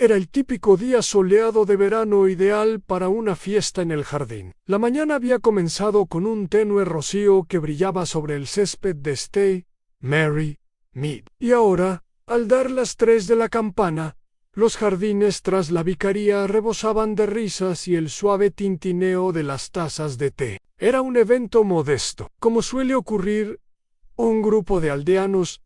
Era el típico día soleado de verano ideal para una fiesta en el jardín. La mañana había comenzado con un tenue rocío que brillaba sobre el césped de St. Mary Mead. Y ahora, al dar las 3 de la campana, los jardines tras la vicaría rebosaban de risas y el suave tintineo de las tazas de té. Era un evento modesto, como suele ocurrir, un grupo de aldeanos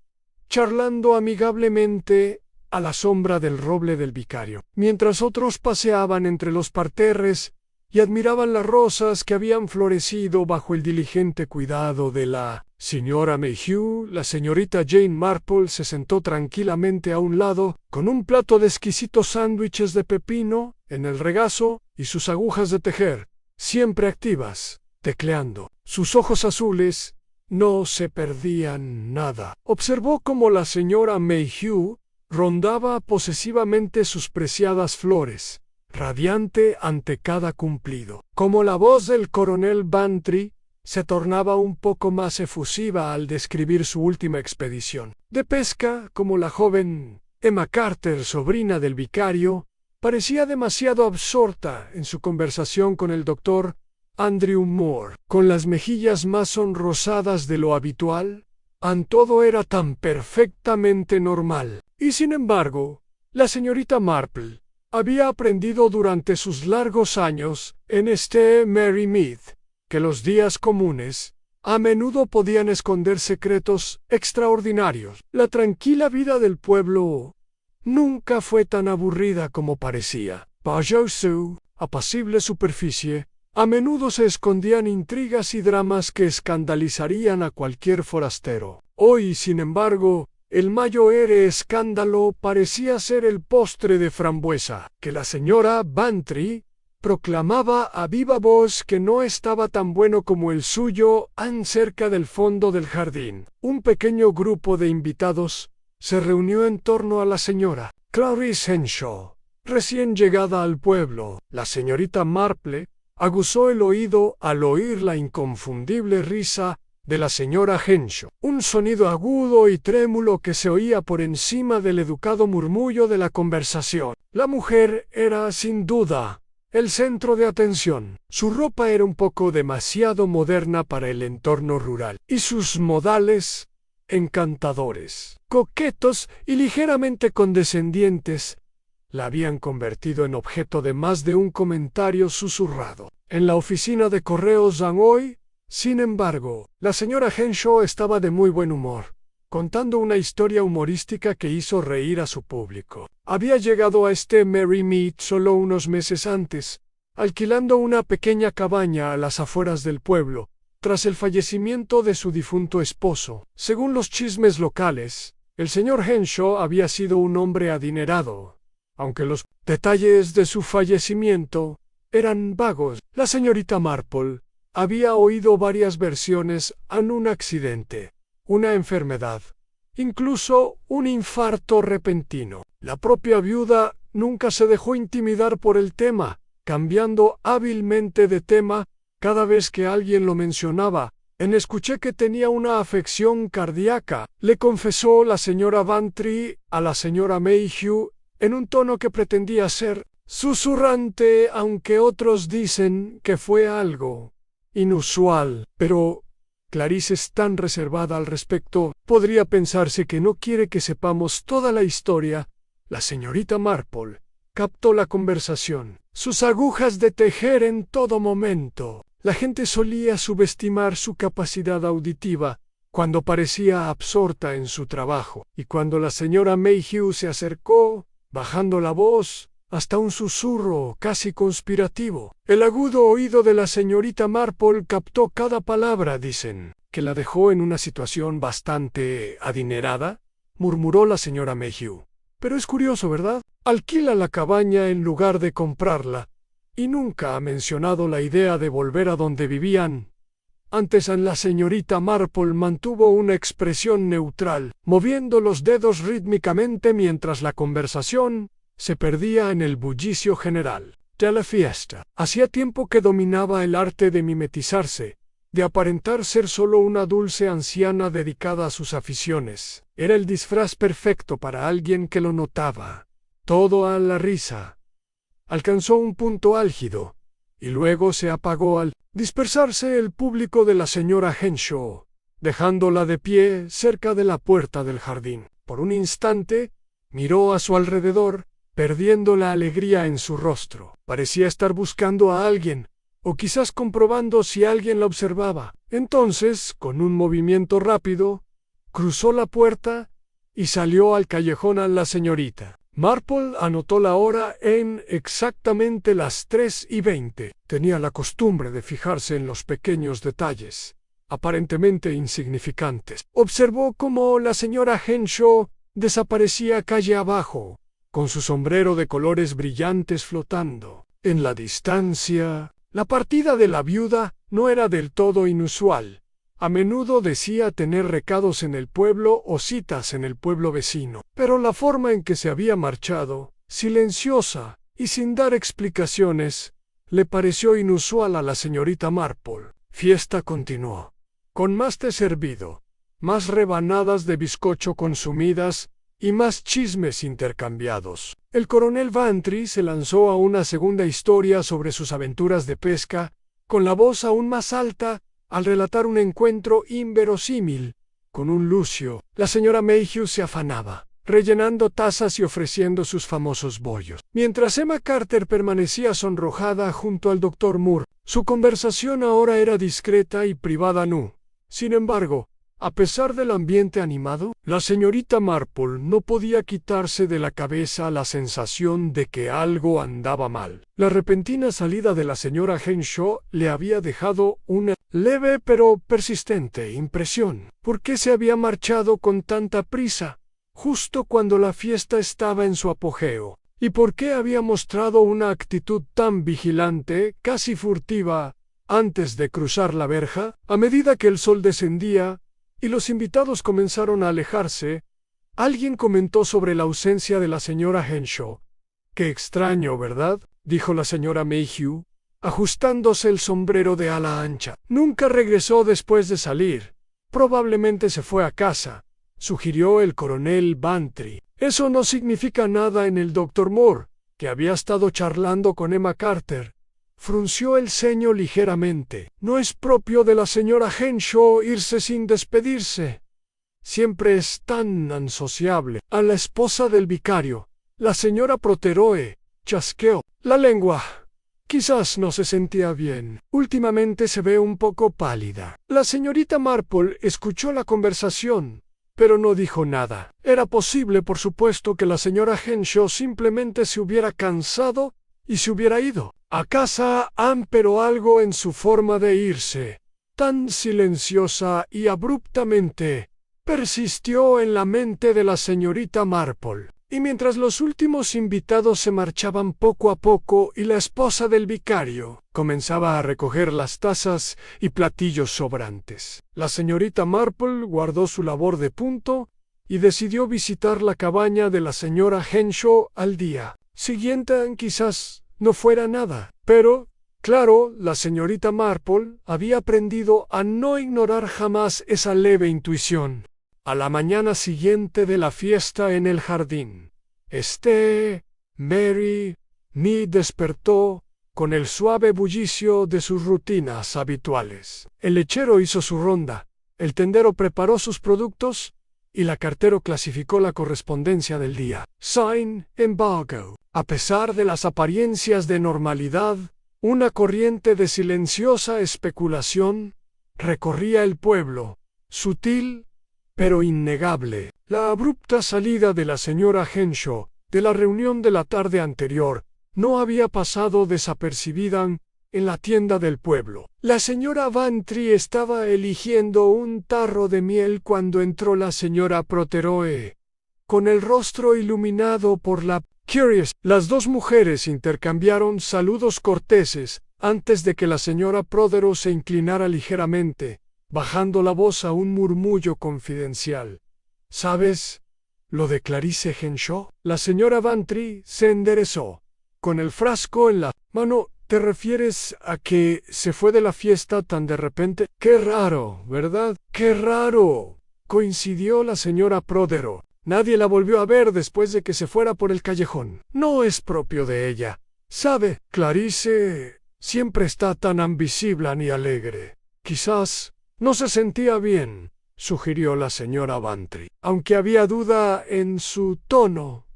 charlando amigablemente a la sombra del roble del vicario, mientras otros paseaban entre los parterres y admiraban las rosas que habían florecido bajo el diligente cuidado de la señora Mayhew. La señorita Jane Marple se sentó tranquilamente a un lado, con un plato de exquisitos sándwiches de pepino en el regazo y sus agujas de tejer, siempre activas, tecleando. Sus ojos azules no se perdían nada. Observó cómo la señora Mayhew rondaba posesivamente sus preciadas flores, radiante ante cada cumplido. Como la voz del coronel Bantry se tornaba un poco más efusiva al describir su última expedición de pesca, como la joven Emma Carter, sobrina del vicario, parecía demasiado absorta en su conversación con el doctor Andrew Moore, con las mejillas más sonrosadas de lo habitual. Todo era tan perfectamente normal. Y sin embargo, la señorita Marple había aprendido durante sus largos años en St. Mary Mead que los días comunes a menudo podían esconder secretos extraordinarios. La tranquila vida del pueblo nunca fue tan aburrida como parecía. Bajo su apacible superficie, a menudo se escondían intrigas y dramas que escandalizarían a cualquier forastero. Hoy, sin embargo, el mayor escándalo parecía ser el postre de frambuesa, que la señora Bantry proclamaba a viva voz que no estaba tan bueno como el suyo cerca del fondo del jardín. Un pequeño grupo de invitados se reunió en torno a la señora Clarice Henshaw, recién llegada al pueblo. La señorita Marple aguzó el oído al oír la inconfundible risa de la señora Henshaw, un sonido agudo y trémulo que se oía por encima del educado murmullo de la conversación. La mujer era, sin duda, el centro de atención. Su ropa era un poco demasiado moderna para el entorno rural, y sus modales, encantadores, coquetos y ligeramente condescendientes, la habían convertido en objeto de más de un comentario susurrado. En la oficina de correos Hanoi, sin embargo, la señora Henshaw estaba de muy buen humor, contando una historia humorística que hizo reír a su público. Había llegado a St. Mary Mead solo unos meses antes, alquilando una pequeña cabaña a las afueras del pueblo, tras el fallecimiento de su difunto esposo. Según los chismes locales, el señor Henshaw había sido un hombre adinerado, aunque los detalles de su fallecimiento eran vagos. La señorita Marple había oído varias versiones en un accidente, una enfermedad, incluso un infarto repentino. La propia viuda nunca se dejó intimidar por el tema, cambiando hábilmente de tema cada vez que alguien lo mencionaba. Escuché que tenía una afección cardíaca, le confesó la señora Bantry a la señora Mayhew en un tono que pretendía ser susurrante, aunque otros dicen que fue algo inusual. Pero Clarice es tan reservada al respecto, podría pensarse que no quiere que sepamos toda la historia. La señorita Marple captó la conversación. Sus agujas de tejer en todo momento. La gente solía subestimar su capacidad auditiva cuando parecía absorta en su trabajo, y cuando la señora Mayhew se acercó, bajando la voz hasta un susurro casi conspirativo, el agudo oído de la señorita Marple captó cada palabra. Dicen que la dejó en una situación bastante adinerada, murmuró la señora Mayhew. Pero es curioso, ¿verdad? Alquila la cabaña en lugar de comprarla, y nunca ha mencionado la idea de volver a donde vivían. Antes la señorita Marple mantuvo una expresión neutral, moviendo los dedos rítmicamente mientras la conversación se perdía en el bullicio general de la fiesta. Hacía tiempo que dominaba el arte de mimetizarse, de aparentar ser solo una dulce anciana dedicada a sus aficiones. Era el disfraz perfecto para alguien que lo notaba. todo a la risa. Alcanzó un punto álgido, y luego se apagó al dispersarse el público de la señora Henshaw, dejándola de pie cerca de la puerta del jardín. Por un instante, miró a su alrededor, perdiendo la alegría en su rostro. Parecía estar buscando a alguien, o quizás comprobando si alguien la observaba. Entonces, con un movimiento rápido, cruzó la puerta y salió al callejón a la señorita. Marple anotó la hora en exactamente las 3:20. Tenía la costumbre de fijarse en los pequeños detalles, aparentemente insignificantes. Observó cómo la señora Henshaw desaparecía calle abajo, con su sombrero de colores brillantes flotando. En la distancia, la partida de la viuda no era del todo inusual. A menudo decía tener recados en el pueblo o citas en el pueblo vecino, pero la forma en que se había marchado, silenciosa y sin dar explicaciones, le pareció inusual a la señorita Marple. Fiesta continuó, con más té servido, más rebanadas de bizcocho consumidas y más chismes intercambiados. El coronel Bantry se lanzó a una segunda historia sobre sus aventuras de pesca, con la voz aún más alta, al relatar un encuentro inverosímil con un lucio. La señora Mayhew se afanaba, rellenando tazas y ofreciendo sus famosos bollos. Mientras Emma Carter permanecía sonrojada junto al doctor Moore, su conversación ahora era discreta y privada. Sin embargo, a pesar del ambiente animado, la señorita Marple no podía quitarse de la cabeza la sensación de que algo andaba mal. La repentina salida de la señora Henshaw le había dejado una leve pero persistente impresión. ¿Por qué se había marchado con tanta prisa, justo cuando la fiesta estaba en su apogeo? ¿Y por qué había mostrado una actitud tan vigilante, casi furtiva, antes de cruzar la verja? A medida que el sol descendía y los invitados comenzaron a alejarse, alguien comentó sobre la ausencia de la señora Henshaw. «Qué extraño, ¿verdad?», dijo la señora Mayhew, ajustándose el sombrero de ala ancha. «Nunca regresó después de salir. Probablemente se fue a casa», sugirió el coronel Bantry. «Eso no significa nada en el doctor Moore, que había estado charlando con Emma Carter. Frunció el ceño ligeramente. No es propio de la señora Henshaw irse sin despedirse. Siempre es tan ansociable. A la esposa del vicario, la señora Protheroe, chasqueó la lengua. Quizás no se sentía bien. Últimamente se ve un poco pálida». La señorita Marple escuchó la conversación, pero no dijo nada. Era posible, por supuesto, que la señora Henshaw simplemente se hubiera cansado y se hubiera ido a casa, pero algo en su forma de irse, tan silenciosa y abruptamente, persistió en la mente de la señorita Marple. Y mientras los últimos invitados se marchaban poco a poco y la esposa del vicario comenzaba a recoger las tazas y platillos sobrantes, la señorita Marple guardó su labor de punto y decidió visitar la cabaña de la señora Henshaw al día siguiente. Quizás no fuera nada, pero, claro, la señorita Marple había aprendido a no ignorar jamás esa leve intuición. A la mañana siguiente de la fiesta en el jardín, Mary Me despertó con el suave bullicio de sus rutinas habituales. El lechero hizo su ronda, el tendero preparó sus productos y la cartero clasificó la correspondencia del día. Sign embargo. A pesar de las apariencias de normalidad, una corriente de silenciosa especulación recorría el pueblo, sutil pero innegable. La abrupta salida de la señora Henshaw de la reunión de la tarde anterior no había pasado desapercibida en la tienda del pueblo. La señora Bantry estaba eligiendo un tarro de miel cuando entró la señora Protheroe, con el rostro iluminado por la Curious. Las dos mujeres intercambiaron saludos corteses antes de que la señora Protheroe se inclinara ligeramente, bajando la voz a un murmullo confidencial. «¿Sabes lo de Clarice Henshaw?». La señora Bantry se enderezó, con el frasco en la mano. «¿Te refieres a que se fue de la fiesta tan de repente?». «Qué raro, ¿verdad?». «Qué raro», coincidió la señora Protheroe. Nadie la volvió a ver después de que se fuera por el callejón. No es propio de ella. ¿Sabe? Clarice siempre está tan ambiciosa ni alegre. Quizás no se sentía bien, sugirió la señora Bantry, aunque había duda en su tono.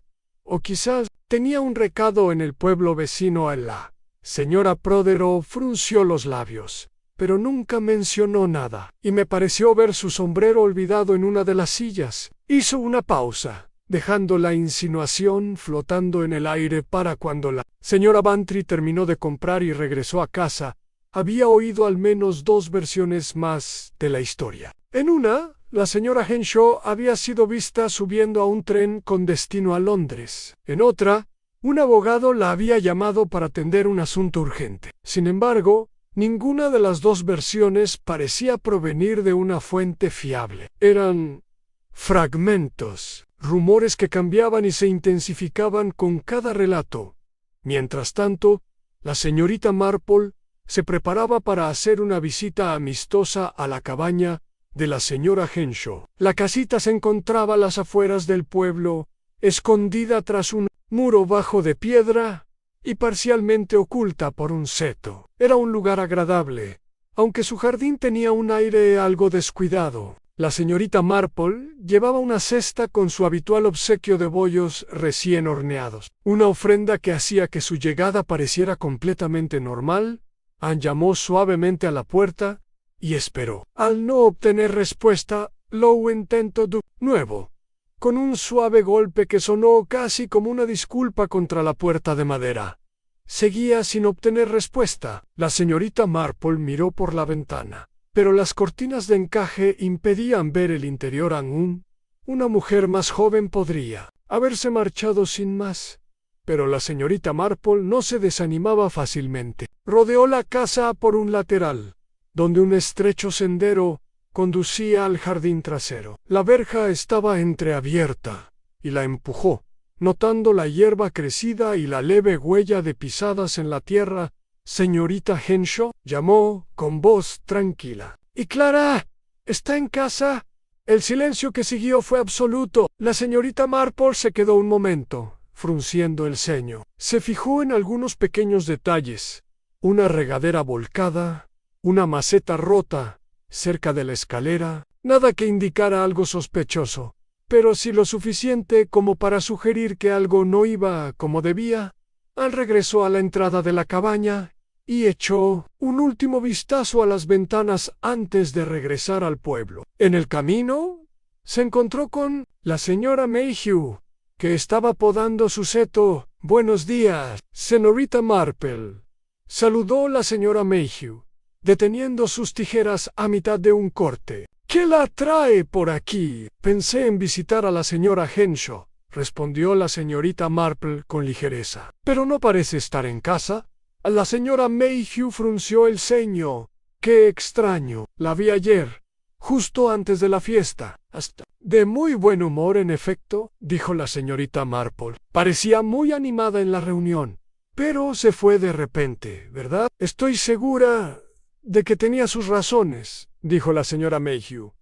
O quizás tenía un recado en el pueblo vecino a la señora Prothero frunció los labios, pero nunca mencionó nada, y me pareció ver su sombrero olvidado en una de las sillas. Hizo una pausa, dejando la insinuación flotando en el aire para cuando la señora Bantry terminó de comprar y regresó a casa. Había oído al menos 2 versiones más de la historia. En una, la señora Henshaw había sido vista subiendo a un tren con destino a Londres. En otra, un abogado la había llamado para atender un asunto urgente. Sin embargo, ninguna de las 2 versiones parecía provenir de una fuente fiable. Eran fragmentos, rumores que cambiaban y se intensificaban con cada relato. Mientras tanto, la señorita Marple se preparaba para hacer una visita amistosa a la cabaña de la señora Henshaw. La casita se encontraba a las afueras del pueblo, escondida tras un muro bajo de piedra y parcialmente oculta por un seto. Era un lugar agradable, aunque su jardín tenía un aire algo descuidado. La señorita Marple llevaba una cesta con su habitual obsequio de bollos recién horneados, una ofrenda que hacía que su llegada pareciera completamente normal. Anne llamó suavemente a la puerta y esperó. Al no obtener respuesta, lo intentó de nuevo, con un suave golpe que sonó casi como una disculpa contra la puerta de madera. Seguía sin obtener respuesta. La señorita Marple miró por la ventana, pero las cortinas de encaje impedían ver el interior aún. Una mujer más joven podría haberse marchado sin más. Pero la señorita Marple no se desanimaba fácilmente. Rodeó la casa por un lateral, donde un estrecho sendero conducía al jardín trasero. La verja estaba entreabierta, y la empujó, notando la hierba crecida y la leve huella de pisadas en la tierra. «Señorita Henshaw», llamó con voz tranquila. «¿Y Clara? ¿Está en casa?» El silencio que siguió fue absoluto. La señorita Marple se quedó un momento, frunciendo el ceño. Se fijó en algunos pequeños detalles: una regadera volcada, una maceta rota cerca de la escalera, nada que indicara algo sospechoso, pero sí lo suficiente como para sugerir que algo no iba como debía. Al regresó a la entrada de la cabaña y echó un último vistazo a las ventanas antes de regresar al pueblo. En el camino se encontró con la señora Mayhew, que estaba podando su seto. «Buenos días, señorita Marple», saludó la señora Mayhew, deteniendo sus tijeras a mitad de un corte. «¿Qué la trae por aquí?» «Pensé en visitar a la señora Henshaw», respondió la señorita Marple con ligereza. «Pero no parece estar en casa». La señora Mayhew frunció el ceño. «Qué extraño. La vi ayer, justo antes de la fiesta. Hasta de muy buen humor, en efecto», dijo la señorita Marple. «Parecía muy animada en la reunión. Pero se fue de repente, ¿verdad?» «Estoy segura de que tenía sus razones», dijo la señora Mayhew,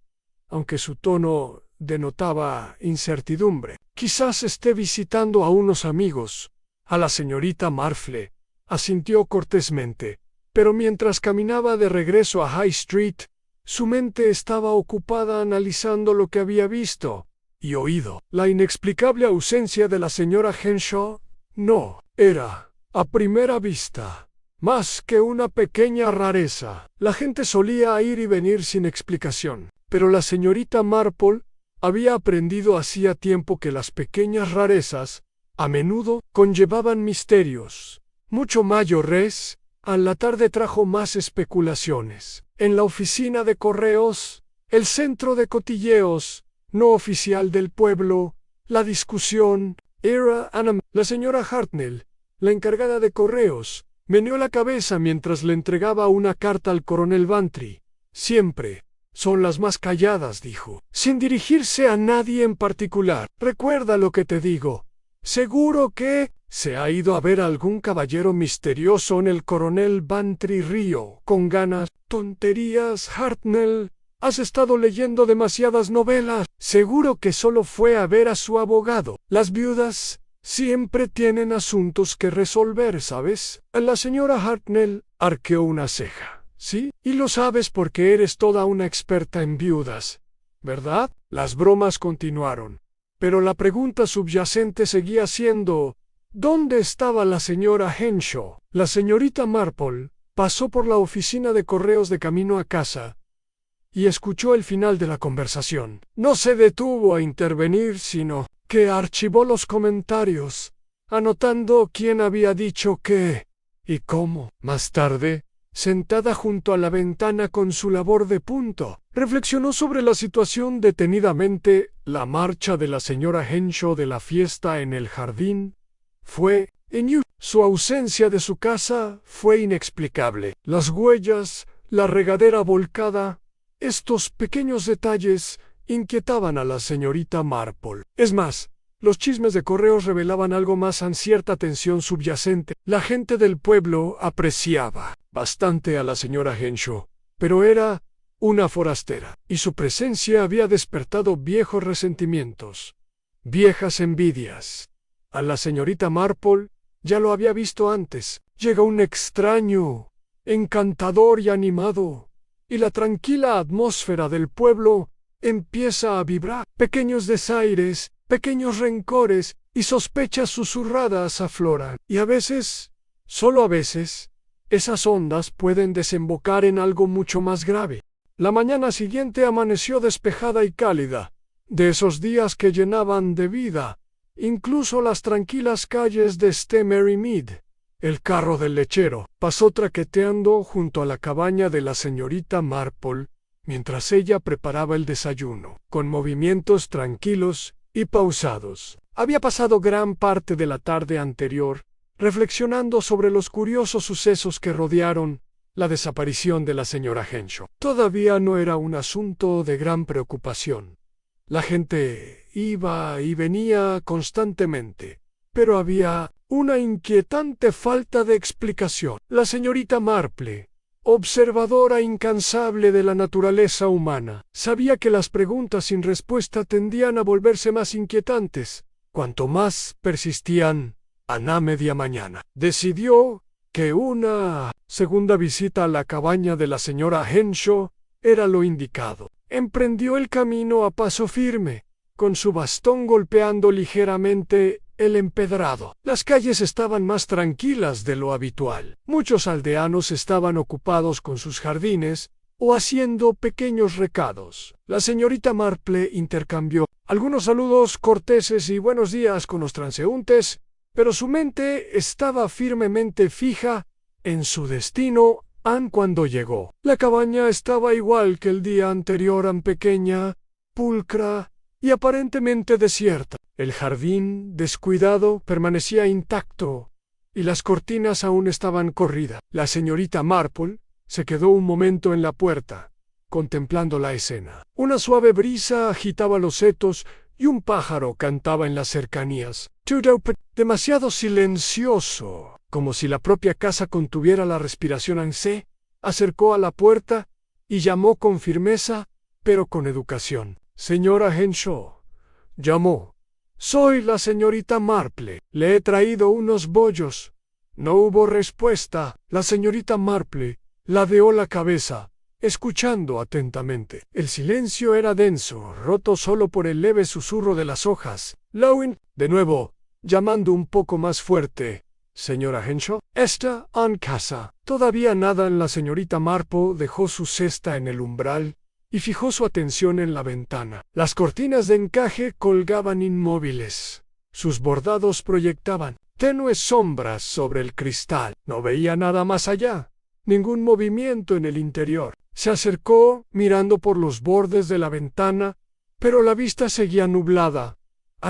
aunque su tono denotaba incertidumbre. «Quizás esté visitando a unos amigos». A la señorita Marple asintió cortésmente, pero mientras caminaba de regreso a High Street, su mente estaba ocupada analizando lo que había visto y oído. La inexplicable ausencia de la señora Henshaw no era, a primera vista, más que una pequeña rareza. La gente solía ir y venir sin explicación, pero la señorita Marple había aprendido hacía tiempo que las pequeñas rarezas a menudo conllevaban misterios mucho mayores. A la tarde trajo más especulaciones. En la oficina de correos, el centro de cotilleos no oficial del pueblo, la discusión era Anna. La señora Hartnell, la encargada de correos, meneó la cabeza mientras le entregaba una carta al coronel Bantry. «Siempre son las más calladas», dijo, sin dirigirse a nadie en particular. «Recuerda lo que te digo. Seguro que se ha ido a ver a algún caballero misterioso en el coronel Bantry Río, con ganas». «Tonterías, Hartnell. Has estado leyendo demasiadas novelas. Seguro que solo fue a ver a su abogado. Las viudas siempre tienen asuntos que resolver, ¿sabes? La señora Hartnell arqueó una ceja. Sí, y lo sabes porque eres toda una experta en viudas, ¿verdad? Las bromas continuaron, pero la pregunta subyacente seguía siendo: ¿dónde estaba la señora Henshaw? La señorita Marple pasó por la oficina de correos de camino a casa y escuchó el final de la conversación. No se detuvo a intervenir, sino que archivó los comentarios, anotando quién había dicho qué y cómo. Más tarde, sentada junto a la ventana con su labor de punto, reflexionó sobre la situación detenidamente. La marcha de la señora Henshaw de la fiesta en el jardín fue inútil. Su ausencia de su casa fue inexplicable. Las huellas, la regadera volcada, estos pequeños detalles inquietaban a la señorita Marple. Es más, los chismes de correos revelaban algo más: a cierta tensión subyacente. La gente del pueblo apreciaba bastante a la señora Henshaw, pero era una forastera, y su presencia había despertado viejos resentimientos, viejas envidias. A la señorita Marple ya lo había visto antes. Llega un extraño, encantador y animado, y la tranquila atmósfera del pueblo empieza a vibrar. Pequeños desaires, pequeños rencores y sospechas susurradas afloran. Y a veces, solo a veces, esas ondas pueden desembocar en algo mucho más grave. La mañana siguiente amaneció despejada y cálida, de esos días que llenaban de vida incluso las tranquilas calles de St. Mary Mead. El carro del lechero pasó traqueteando junto a la cabaña de la señorita Marple mientras ella preparaba el desayuno, con movimientos tranquilos y pausados. Había pasado gran parte de la tarde anterior reflexionando sobre los curiosos sucesos que rodearon la desaparición de la señora Henshaw. Todavía no era un asunto de gran preocupación. La gente iba y venía constantemente, pero había una inquietante falta de explicación. La señorita Marple, observadora incansable de la naturaleza humana, sabía que las preguntas sin respuesta tendían a volverse más inquietantes cuanto más persistían. A media mañana decidió que una segunda visita a la cabaña de la señora Henshaw era lo indicado. Emprendió el camino a paso firme, con su bastón golpeando ligeramente el empedrado. Las calles estaban más tranquilas de lo habitual. Muchos aldeanos estaban ocupados con sus jardines o haciendo pequeños recados. La señorita Marple intercambió algunos saludos corteses y buenos días con los transeúntes, pero su mente estaba firmemente fija en su destino. Cuando llegó, la cabaña estaba igual que el día anterior, pequeña, pulcra y aparentemente desierta. El jardín, descuidado, permanecía intacto, y las cortinas aún estaban corridas. La señorita Marple se quedó un momento en la puerta, contemplando la escena. Una suave brisa agitaba los setos y un pájaro cantaba en las cercanías. Todo demasiado silencioso, como si la propia casa contuviera la respiración. Se acercó a la puerta y llamó con firmeza, pero con educación. «Señora Henshaw», llamó. «Soy la señorita Marple. Le he traído unos bollos». No hubo respuesta. La señorita Marple ladeó la cabeza, escuchando atentamente. El silencio era denso, roto solo por el leve susurro de las hojas. Lewin, de nuevo, llamando un poco más fuerte. «Señora Henshaw, ¿está en casa?» Todavía nada. La señorita Marple dejó su cesta en el umbral y fijó su atención en la ventana. Las cortinas de encaje colgaban inmóviles. Sus bordados proyectaban tenues sombras sobre el cristal. No veía nada más allá, ningún movimiento en el interior. Se acercó, mirando por los bordes de la ventana, pero la vista seguía nublada.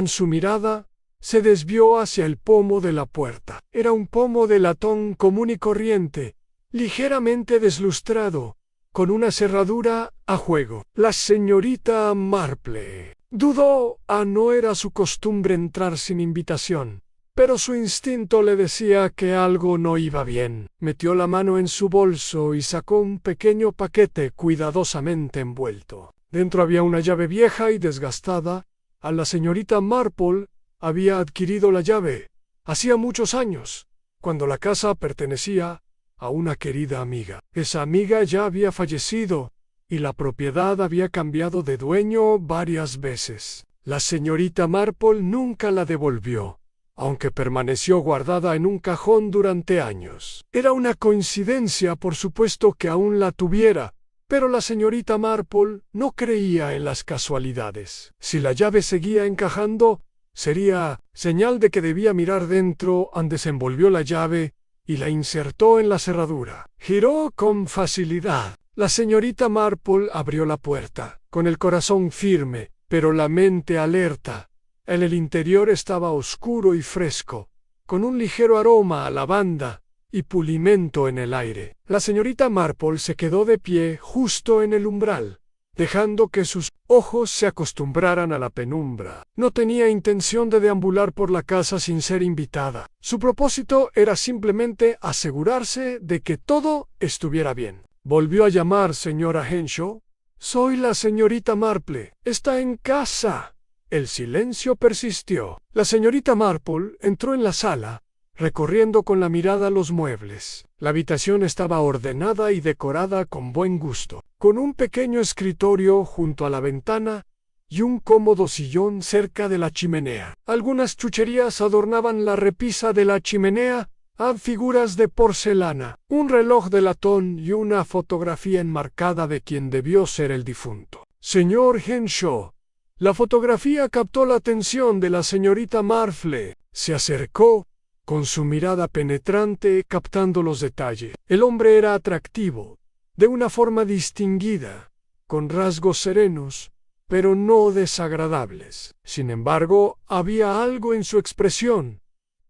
Su mirada se desvió hacia el pomo de la puerta. Era un pomo de latón común y corriente, ligeramente deslustrado, con una cerradura a juego. La señorita Marple dudó. No era su costumbre entrar sin invitación, pero su instinto le decía que algo no iba bien. Metió la mano en su bolso y sacó un pequeño paquete cuidadosamente envuelto. Dentro había una llave vieja y desgastada. A la señorita Marple había adquirido la llave hacía muchos años, cuando la casa pertenecía a una querida amiga. Esa amiga ya había fallecido y la propiedad había cambiado de dueño varias veces. La señorita Marple nunca la devolvió, aunque permaneció guardada en un cajón durante años. Era una coincidencia, por supuesto, que aún la tuviera, pero la señorita Marple no creía en las casualidades. Si la llave seguía encajando, sería señal de que debía mirar dentro. Desenvolvió la llave y la insertó en la cerradura. Giró con facilidad. La señorita Marple abrió la puerta, con el corazón firme, pero la mente alerta. En el interior estaba oscuro y fresco, con un ligero aroma a lavanda y pulimento en el aire. La señorita Marple se quedó de pie justo en el umbral, dejando que sus ojos se acostumbraran a la penumbra. No tenía intención de deambular por la casa sin ser invitada. Su propósito era simplemente asegurarse de que todo estuviera bien. Volvió a llamar: «Señora Henshaw». «Soy la señorita Marple. ¿Está en casa?» El silencio persistió. La señorita Marple entró en la sala, recorriendo con la mirada los muebles. La habitación estaba ordenada y decorada con buen gusto, con un pequeño escritorio junto a la ventana y un cómodo sillón cerca de la chimenea. Algunas chucherías adornaban la repisa de la chimenea, figuras de porcelana, un reloj de latón y una fotografía enmarcada de quien debió ser el difunto. «Señor Henshaw». La fotografía captó la atención de la señorita Marple. Se acercó, con su mirada penetrante captando los detalles. El hombre era atractivo, de una forma distinguida, con rasgos serenos, pero no desagradables. Sin embargo, había algo en su expresión,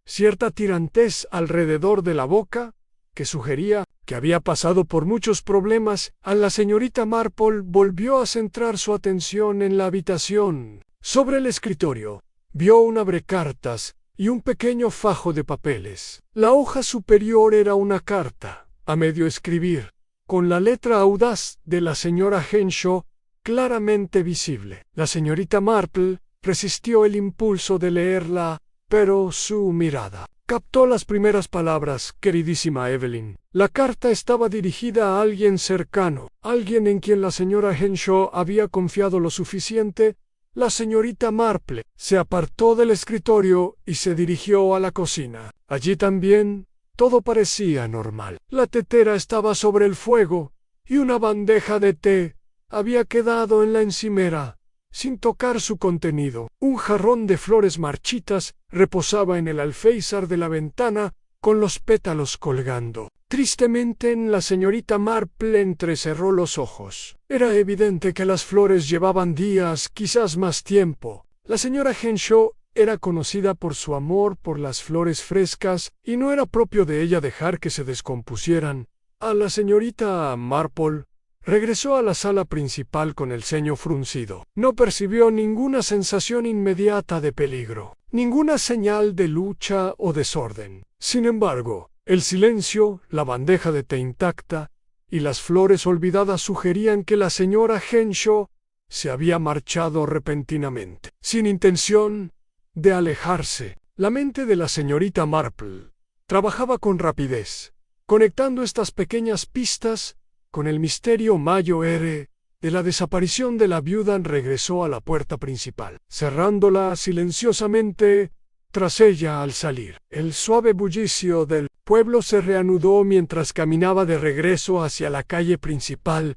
cierta tirantez alrededor de la boca, que sugería que había pasado por muchos problemas. A la señorita Marple volvió a centrar su atención en la habitación. Sobre el escritorio, vio un abrecartas y un pequeño fajo de papeles. La hoja superior era una carta, a medio escribir, con la letra audaz de la señora Henshaw claramente visible. La señorita Marple resistió el impulso de leerla, pero su mirada captó las primeras palabras: «Queridísima Evelyn». La carta estaba dirigida a alguien cercano, alguien en quien la señora Henshaw había confiado lo suficiente. La señorita Marple se apartó del escritorio y se dirigió a la cocina. Allí también todo parecía normal. La tetera estaba sobre el fuego y una bandeja de té había quedado en la encimera, sin tocar su contenido. Un jarrón de flores marchitas reposaba en el alféizar de la ventana, con los pétalos colgando. Tristemente, la señorita Marple entrecerró los ojos. Era evidente que las flores llevaban días, quizás más tiempo. La señora Henshaw era conocida por su amor por las flores frescas, y no era propio de ella dejar que se descompusieran. A la señorita Marple regresó a la sala principal con el ceño fruncido. No percibió ninguna sensación inmediata de peligro, ninguna señal de lucha o desorden. Sin embargo, el silencio, la bandeja de té intacta y las flores olvidadas sugerían que la señora Henshaw se había marchado repentinamente, sin intención de alejarse. La mente de la señorita Marple trabajaba con rapidez, conectando estas pequeñas pistas con el misterio mayor de la desaparición de la viuda. Regresó a la puerta principal, cerrándola silenciosamente tras ella al salir. El suave bullicio del pueblo se reanudó mientras caminaba de regreso hacia la calle principal,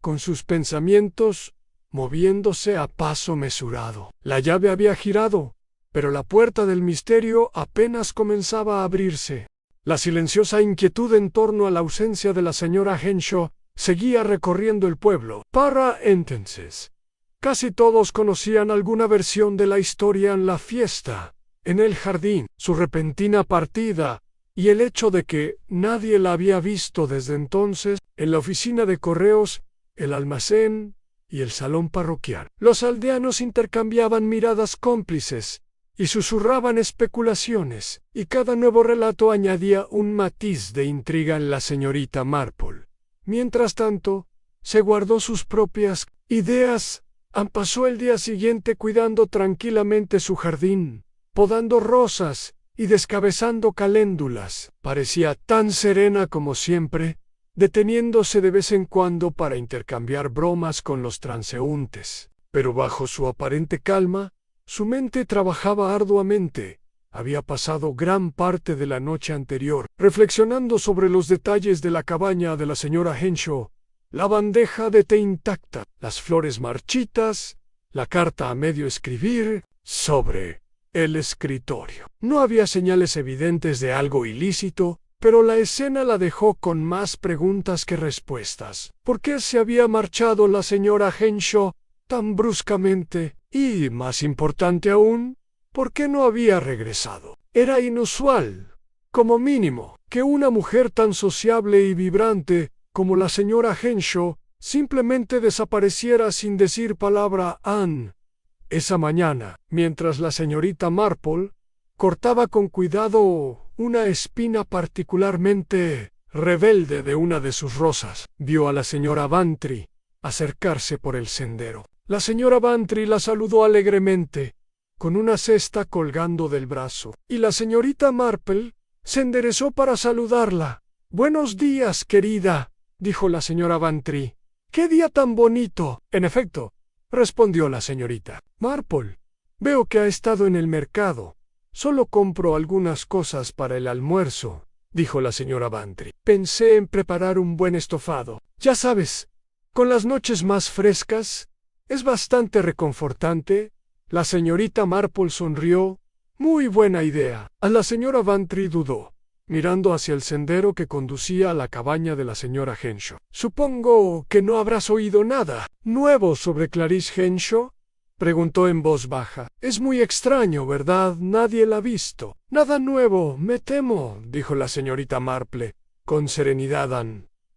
con sus pensamientos moviéndose a paso mesurado. La llave había girado, pero la puerta del misterio apenas comenzaba a abrirse. La silenciosa inquietud en torno a la ausencia de la señora Henshaw seguía recorriendo el pueblo. Para entonces, casi todos conocían alguna versión de la historia: en la fiesta, en el jardín, su repentina partida y el hecho de que nadie la había visto desde entonces, en la oficina de correos, el almacén y el salón parroquial. Los aldeanos intercambiaban miradas cómplices y susurraban especulaciones, y cada nuevo relato añadía un matiz de intriga en la señorita Marple. Mientras tanto, se guardó sus propias ideas. Pasó el día siguiente cuidando tranquilamente su jardín, podando rosas y descabezando caléndulas. Parecía tan serena como siempre, deteniéndose de vez en cuando para intercambiar bromas con los transeúntes. Pero bajo su aparente calma, su mente trabajaba arduamente. Había pasado gran parte de la noche anterior reflexionando sobre los detalles de la cabaña de la señora Henshaw, la bandeja de té intacta, las flores marchitas, la carta a medio escribir, sobre el escritorio. No había señales evidentes de algo ilícito, pero la escena la dejó con más preguntas que respuestas. ¿Por qué se había marchado la señora Henshaw tan bruscamente? Y, más importante aún, ¿por qué no había regresado? Era inusual, como mínimo, que una mujer tan sociable y vibrante como la señora Henshaw simplemente desapareciera sin decir palabra a Anne. Esa mañana, mientras la señorita Marple cortaba con cuidado una espina particularmente rebelde de una de sus rosas, vio a la señora Bantry acercarse por el sendero. La señora Bantry la saludó alegremente, con una cesta colgando del brazo, y la señorita Marple se enderezó para saludarla. «Buenos días, querida», dijo la señora Bantry. «¡Qué día tan bonito!» «En efecto», respondió la señorita Marple. «Veo que ha estado en el mercado. Solo compro algunas cosas para el almuerzo», dijo la señora Bantry. «Pensé en preparar un buen estofado. Ya sabes, con las noches más frescas, es bastante reconfortante». La señorita Marple sonrió. «Muy buena idea». A la señora Bantry dudó, mirando hacia el sendero que conducía a la cabaña de la señora Henshaw. «Supongo que no habrás oído nada nuevo sobre Clarice Henshaw», preguntó en voz baja. «Es muy extraño, ¿verdad? Nadie la ha visto». «Nada nuevo, me temo», dijo la señorita Marple, con serenidad,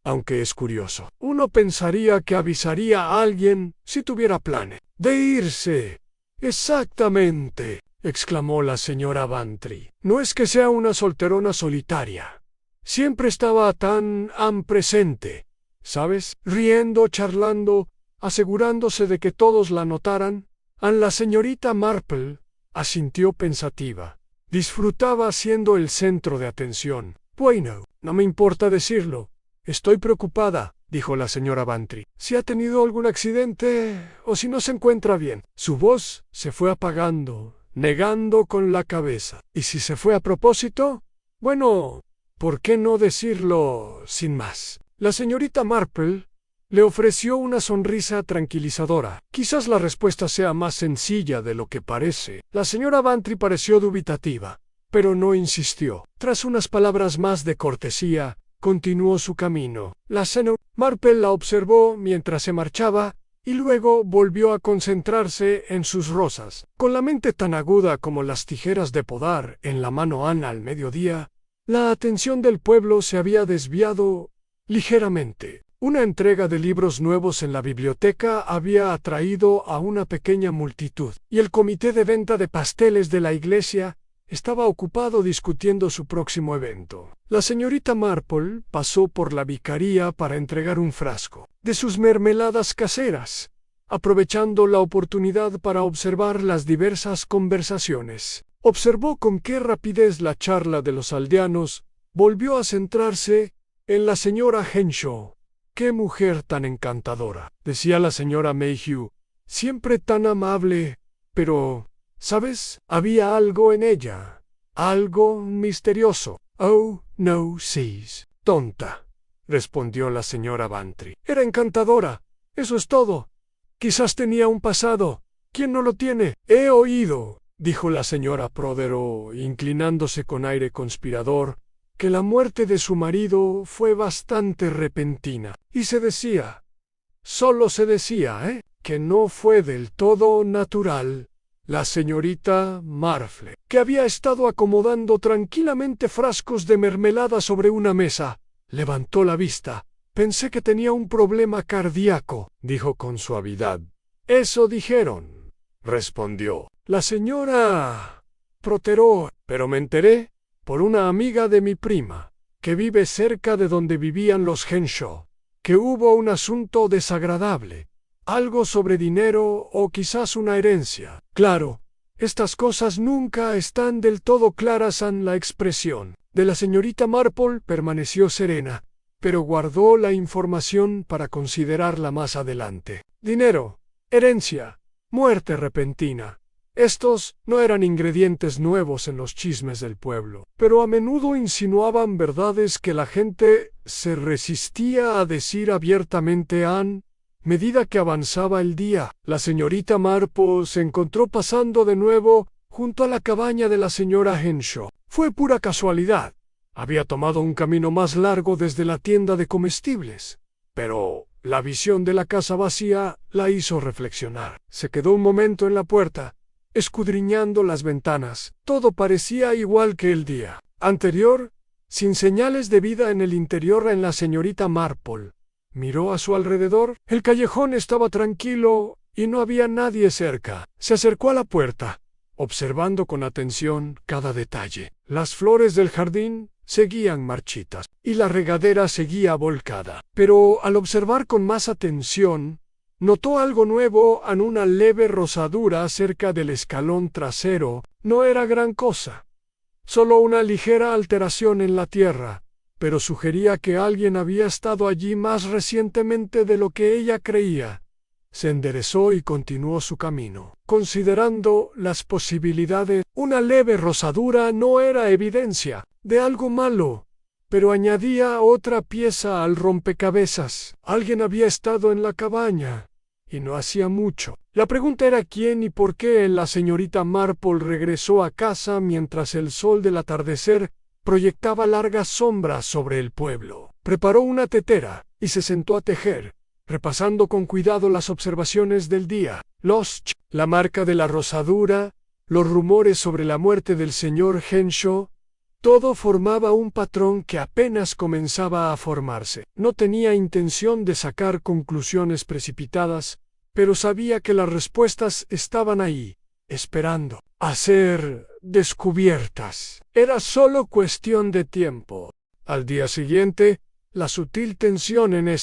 «aunque es curioso. Uno pensaría que avisaría a alguien si tuviera planes de irse». «Exactamente», exclamó la señora Bantry. «No es que sea una solterona solitaria. Siempre estaba tan presente, ¿sabes? Riendo, charlando, asegurándose de que todos la notaran». La señorita Marple asintió pensativa. Disfrutaba siendo el centro de atención. «Bueno, no me importa decirlo. Estoy preocupada», dijo la señora Bantry. «Si ha tenido algún accidente o si no se encuentra bien». Su voz se fue apagando, negando con la cabeza. «¿Y si se fue a propósito? Bueno, ¿por qué no decirlo sin más?» La señorita Marple le ofreció una sonrisa tranquilizadora. «Quizás la respuesta sea más sencilla de lo que parece». La señora Bantry pareció dubitativa, pero no insistió. Tras unas palabras más de cortesía, continuó su camino. La señora Marple la observó mientras se marchaba y luego volvió a concentrarse en sus rosas. Con la mente tan aguda como las tijeras de podar en la mano Anne al mediodía, la atención del pueblo se había desviado ligeramente. Una entrega de libros nuevos en la biblioteca había atraído a una pequeña multitud, y el comité de venta de pasteles de la iglesia estaba ocupado discutiendo su próximo evento. La señorita Marple pasó por la vicaría para entregar un frasco de sus mermeladas caseras, aprovechando la oportunidad para observar las diversas conversaciones. Observó con qué rapidez la charla de los aldeanos volvió a centrarse en la señora Henshaw. «Qué mujer tan encantadora», decía la señora Mayhew, «siempre tan amable, pero, ¿sabes? Había algo en ella, algo misterioso». «Oh, no seas tonta», respondió la señora Bantry. «Era encantadora, eso es todo. Quizás tenía un pasado. ¿Quién no lo tiene?» «He oído», dijo la señora Prothero, inclinándose con aire conspirador, «que la muerte de su marido fue bastante repentina. Y se decía, solo se decía, que no fue del todo natural». La señorita Marple, que había estado acomodando tranquilamente frascos de mermelada sobre una mesa, levantó la vista. «Pensé que tenía un problema cardíaco», dijo con suavidad. «Eso dijeron», respondió. La señora Proteró, pero me enteré, por una amiga de mi prima, que vive cerca de donde vivían los Henshaw, que hubo un asunto desagradable, algo sobre dinero o quizás una herencia. Claro, estas cosas nunca están del todo claras en la expresión de la señorita Marple permaneció serena, pero guardó la información para considerarla más adelante. Dinero, herencia, muerte repentina. Estos no eran ingredientes nuevos en los chismes del pueblo, pero a menudo insinuaban verdades que la gente se resistía a decir abiertamente a medida que avanzaba el día. La señorita Marple se encontró pasando de nuevo junto a la cabaña de la señora Henshaw. Fue pura casualidad. Había tomado un camino más largo desde la tienda de comestibles, pero la visión de la casa vacía la hizo reflexionar. Se quedó un momento en la puerta, escudriñando las ventanas. Todo parecía igual que el día anterior, sin señales de vida en el interior en la señorita Marple. Miró a su alrededor. El callejón estaba tranquilo y no había nadie cerca. Se acercó a la puerta, observando con atención cada detalle. Las flores del jardín seguían marchitas y la regadera seguía volcada. Pero al observar con más atención, notó algo nuevo en una leve rosadura cerca del escalón trasero. No era gran cosa, solo una ligera alteración en la tierra, pero sugería que alguien había estado allí más recientemente de lo que ella creía. Se enderezó y continuó su camino, considerando las posibilidades. Una leve rosadura no era evidencia de algo malo, pero añadía otra pieza al rompecabezas. Alguien había estado en la cabaña, y no hacía mucho. La pregunta era quién y por qué la señorita Marple regresó a casa mientras el sol del atardecer proyectaba largas sombras sobre el pueblo. Preparó una tetera y se sentó a tejer, repasando con cuidado las observaciones del día. La marca de la rosadura, los rumores sobre la muerte del señor Henshaw, todo formaba un patrón que apenas comenzaba a formarse. No tenía intención de sacar conclusiones precipitadas, pero sabía que las respuestas estaban ahí, esperando a ser descubiertas. Era solo cuestión de tiempo. Al día siguiente, la sutil tensión en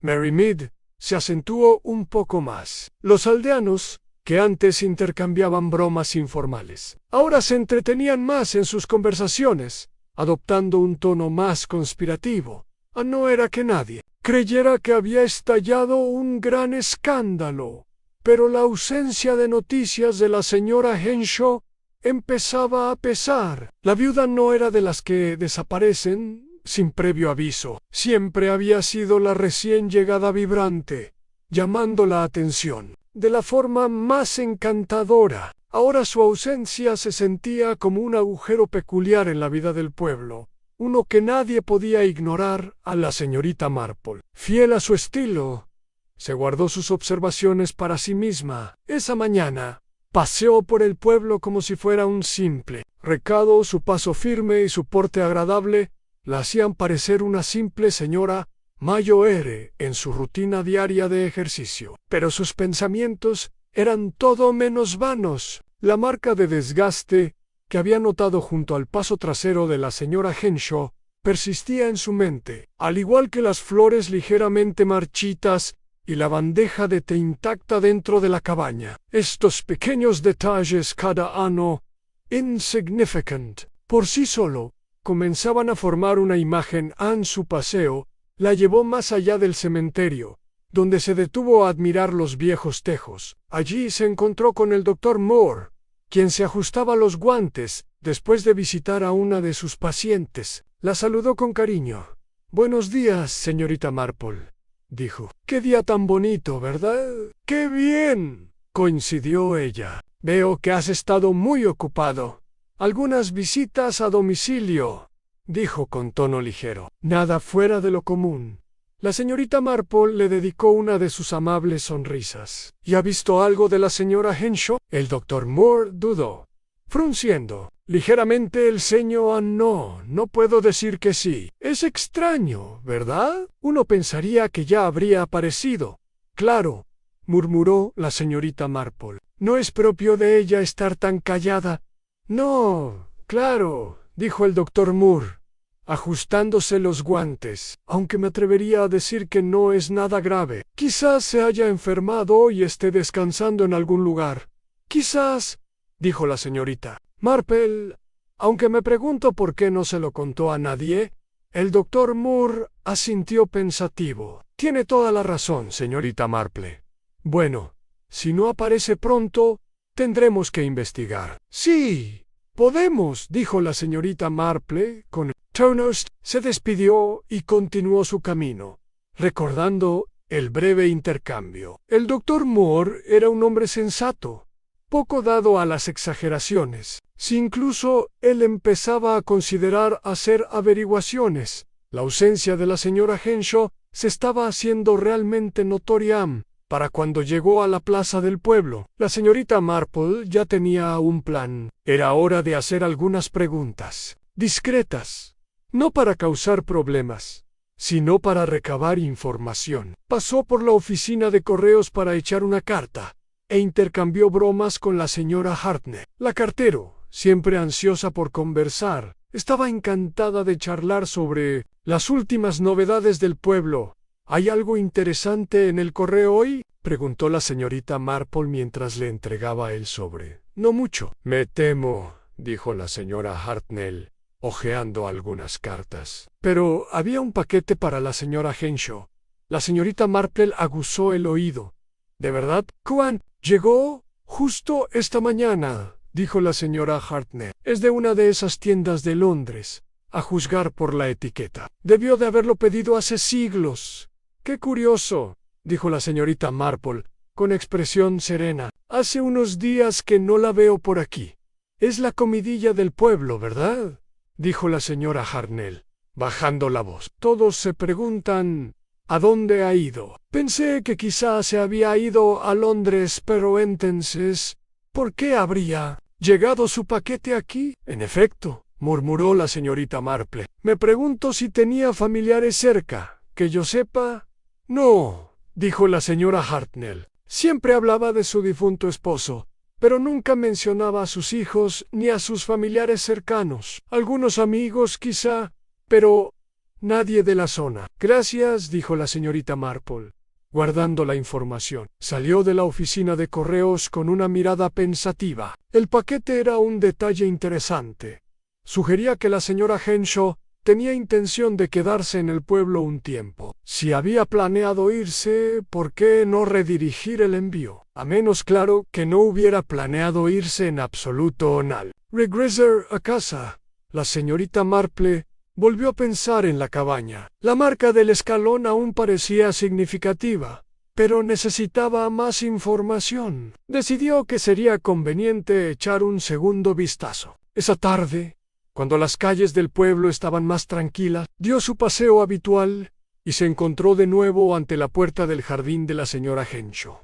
Mary Mead se acentuó un poco más. Los aldeanos, que antes intercambiaban bromas informales, ahora se entretenían más en sus conversaciones, adoptando un tono más conspirativo. No era que nadie creyera que había estallado un gran escándalo, pero la ausencia de noticias de la señora Henshaw empezaba a pesar. La viuda no era de las que desaparecen sin previo aviso. Siempre había sido la recién llegada vibrante, llamando la atención de la forma más encantadora. Ahora su ausencia se sentía como un agujero peculiar en la vida del pueblo, uno que nadie podía ignorar. A la señorita Marple, fiel a su estilo, se guardó sus observaciones para sí misma. Esa mañana paseó por el pueblo como si fuera un simple recado. Su paso firme y su porte agradable la hacían parecer una simple señora mayor en su rutina diaria de ejercicio. Pero sus pensamientos eran todo menos vanos. La marca de desgaste que había notado junto al paso trasero de la señora Henshaw persistía en su mente, al igual que las flores ligeramente marchitas y la bandeja de té intacta dentro de la cabaña. Estos pequeños detalles cada año, insignificant por sí solo, comenzaban a formar una imagen. En su paseo la llevó más allá del cementerio, donde se detuvo a admirar los viejos tejos. Allí se encontró con el doctor Moore, quien se ajustaba los guantes después de visitar a una de sus pacientes. La saludó con cariño. «Buenos días, señorita Marple», dijo. «Qué día tan bonito, ¿verdad?» «¡Qué bien!», coincidió ella. «Veo que has estado muy ocupado». «Algunas visitas a domicilio», dijo con tono ligero. «Nada fuera de lo común». La señorita Marple le dedicó una de sus amables sonrisas. «¿Y ha visto algo de la señora Henshaw?» El doctor Moore dudó, frunciendo ligeramente el ceño. No puedo decir que sí. Es extraño, ¿verdad? Uno pensaría que ya habría aparecido». «Claro», murmuró la señorita Marple. «No es propio de ella estar tan callada. No, claro, dijo el doctor Moore, ajustándose los guantes, aunque me atrevería a decir que no es nada grave. Quizás se haya enfermado y esté descansando en algún lugar. Quizás, dijo la señorita Marple, aunque me pregunto por qué no se lo contó a nadie. El doctor Moore asintió pensativo. Tiene toda la razón, señorita Marple. Bueno, si no aparece pronto, tendremos que investigar. Sí, podemos, dijo la señorita Marple con Turner's. Se despidió y continuó su camino, recordando el breve intercambio. El doctor Moore era un hombre sensato, poco dado a las exageraciones. Si incluso él empezaba a considerar hacer averiguaciones, la ausencia de la señora Henshaw se estaba haciendo realmente notoria. Para cuando llegó a la plaza del pueblo, la señorita Marple ya tenía un plan. Era hora de hacer algunas preguntas, discretas, no para causar problemas, sino para recabar información. Pasó por la oficina de correos para echar una carta, e intercambió bromas con la señora Hartnett. La cartero, siempre ansiosa por conversar, estaba encantada de charlar sobre las últimas novedades del pueblo. ¿Hay algo interesante en el correo hoy?, preguntó la señorita Marple mientras le entregaba el sobre. No mucho. Me temo, dijo la señora Hartnell, hojeando algunas cartas. Pero había un paquete para la señora Henshaw. La señorita Marple aguzó el oído. ¿De verdad? ¿Cuándo llegó? Justo esta mañana, dijo la señora Hartnell. Es de una de esas tiendas de Londres, a juzgar por la etiqueta. Debió de haberlo pedido hace siglos. ¡Qué curioso!, dijo la señorita Marple, con expresión serena. Hace unos días que no la veo por aquí. Es la comidilla del pueblo, ¿verdad?, dijo la señora Hartnell, bajando la voz. Todos se preguntan ¿a dónde ha ido? Pensé que quizá se había ido a Londres, pero entonces, ¿por qué habría llegado su paquete aquí? En efecto, murmuró la señorita Marple. Me pregunto si tenía familiares cerca. Que yo sepa, no, dijo la señora Hartnell. Siempre hablaba de su difunto esposo, pero nunca mencionaba a sus hijos ni a sus familiares cercanos. Algunos amigos, quizá, pero nadie de la zona. Gracias, dijo la señorita Marple, guardando la información. Salió de la oficina de correos con una mirada pensativa. El paquete era un detalle interesante. Sugería que la señora Henshaw tenía intención de quedarse en el pueblo un tiempo. Si había planeado irse, ¿por qué no redirigir el envío? A menos claro que no hubiera planeado irse en absoluto nada. Regresar a casa. La señorita Marple volvió a pensar en la cabaña. La marca del escalón aún parecía significativa, pero necesitaba más información. Decidió que sería conveniente echar un segundo vistazo. Esa tarde, cuando las calles del pueblo estaban más tranquilas, dio su paseo habitual y se encontró de nuevo ante la puerta del jardín de la señora Henshaw.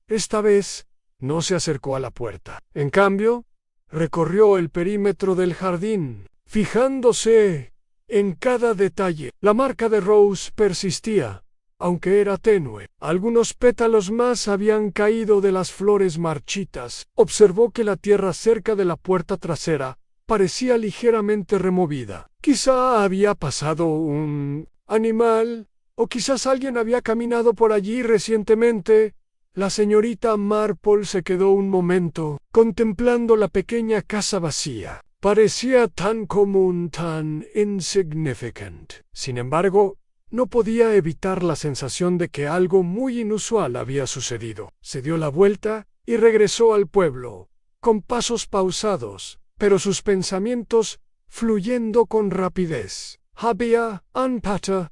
Esta vez no se acercó a la puerta. En cambio, recorrió el perímetro del jardín, fijándose en cada detalle. La marca de Rose persistía, aunque era tenue. Algunos pétalos más habían caído de las flores marchitas. Observó que la tierra cerca de la puerta trasera parecía ligeramente removida. Quizá había pasado un animal, o quizás alguien había caminado por allí recientemente. La señorita Marple se quedó un momento, contemplando la pequeña casa vacía. Parecía tan común, tan insignificant. Sin embargo, no podía evitar la sensación de que algo muy inusual había sucedido. Se dio la vuelta y regresó al pueblo, con pasos pausados, pero sus pensamientos fluyendo con rapidez. Había Anpata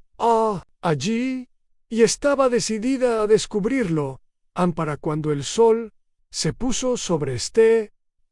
allí, y estaba decidida a descubrirlo, para cuando el sol se puso sobre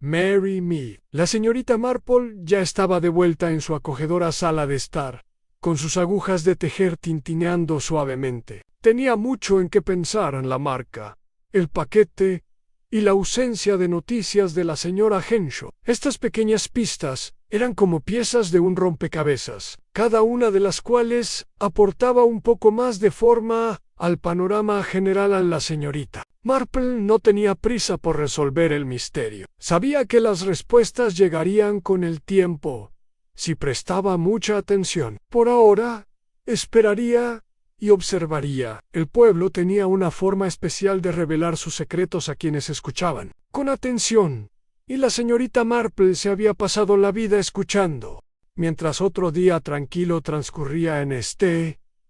Mary Mead. La señorita Marple ya estaba de vuelta en su acogedora sala de estar, con sus agujas de tejer tintineando suavemente. Tenía mucho en qué pensar en la marca, el paquete y la ausencia de noticias de la señora Henshaw. Estas pequeñas pistas eran como piezas de un rompecabezas, cada una de las cuales aportaba un poco más de forma al panorama general a la señorita Marple no tenía prisa por resolver el misterio. Sabía que las respuestas llegarían con el tiempo, si prestaba mucha atención. Por ahora, esperaría y observaría. El pueblo tenía una forma especial de revelar sus secretos a quienes escuchaban con atención, y la señorita Marple se había pasado la vida escuchando. Mientras otro día tranquilo transcurría en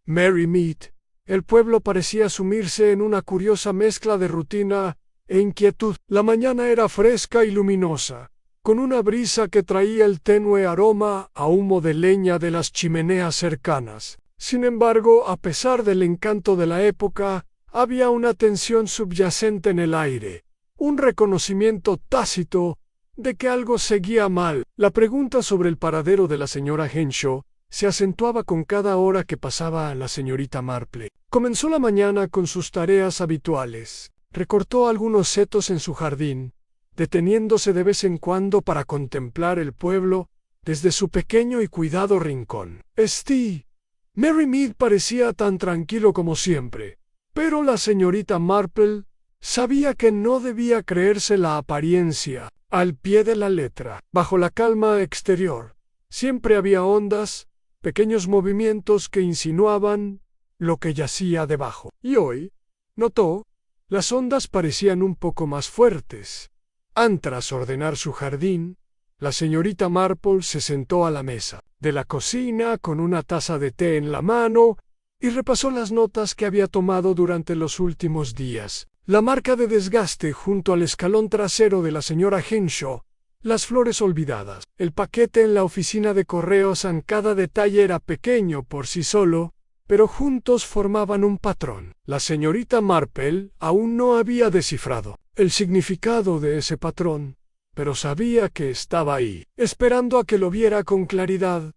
Merry Meet, el pueblo parecía sumirse en una curiosa mezcla de rutina e inquietud. La mañana era fresca y luminosa, con una brisa que traía el tenue aroma a humo de leña de las chimeneas cercanas. Sin embargo, a pesar del encanto de la época, había una tensión subyacente en el aire, un reconocimiento tácito de que algo seguía mal. La pregunta sobre el paradero de la señora Henshaw se acentuaba con cada hora que pasaba a la señorita Marple. Comenzó la mañana con sus tareas habituales. Recortó algunos setos en su jardín, deteniéndose de vez en cuando para contemplar el pueblo desde su pequeño y cuidado rincón. Merry Meet parecía tan tranquilo como siempre, pero la señorita Marple sabía que no debía creerse la apariencia al pie de la letra. Bajo la calma exterior, siempre había ondas, pequeños movimientos que insinuaban lo que yacía debajo. Y hoy, notó, las ondas parecían un poco más fuertes. Tras ordenar su jardín, la señorita Marple se sentó a la mesa de la cocina con una taza de té en la mano y repasó las notas que había tomado durante los últimos días. La marca de desgaste junto al escalón trasero de la señora Henshaw, las flores olvidadas, el paquete en la oficina de correos. Cada detalle era pequeño por sí solo, pero juntos formaban un patrón. La señorita Marple aún no había descifrado el significado de ese patrón, pero sabía que estaba ahí, esperando a que lo viera con claridad.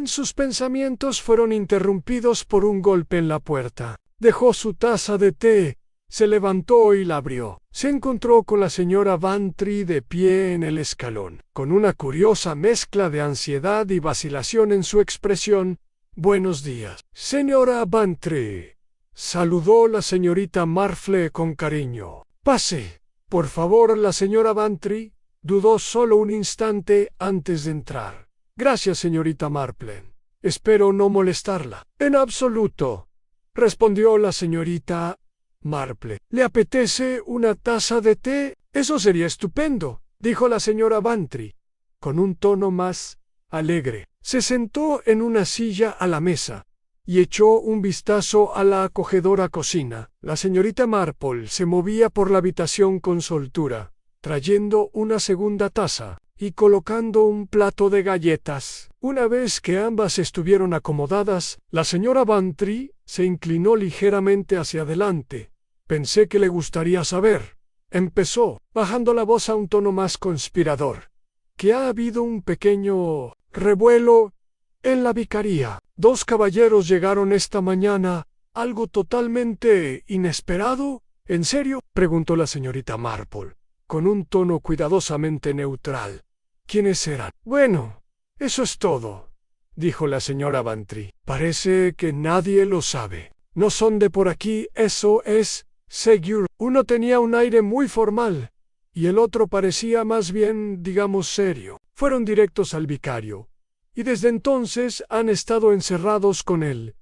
Sus pensamientos fueron interrumpidos por un golpe en la puerta. Dejó su taza de té, se levantó y la abrió. Se encontró con la señora Bantry de pie en el escalón, con una curiosa mezcla de ansiedad y vacilación en su expresión. «Buenos días, señora Bantry», saludó la señorita Marple con cariño. «Pase, por favor». La señora Bantry dudó solo un instante antes de entrar. «Gracias, señorita Marple. Espero no molestarla». «En absoluto», respondió la señorita Marple. «¿Le apetece una taza de té?» «Eso sería estupendo», dijo la señora Bantry, con un tono más alegre. Se sentó en una silla a la mesa y echó un vistazo a la acogedora cocina. La señorita Marple se movía por la habitación con soltura, trayendo una segunda taza y colocando un plato de galletas. Una vez que ambas estuvieron acomodadas, la señora Bantry se inclinó ligeramente hacia adelante. «Pensé que le gustaría saber», empezó, bajando la voz a un tono más conspirador, «que ha habido un pequeño revuelo en la vicaría. 2 caballeros llegaron esta mañana, algo totalmente inesperado». «¿En serio?», preguntó la señorita Marple, con un tono cuidadosamente neutral. «¿Quiénes eran?». «Bueno, eso es todo», dijo la señora Bantry. «Parece que nadie lo sabe. No son de por aquí, eso es seguro». Uno tenía un aire muy formal, y el otro parecía más bien, digamos, serio. Fueron directos al vicario, y desde entonces han estado encerrados con él.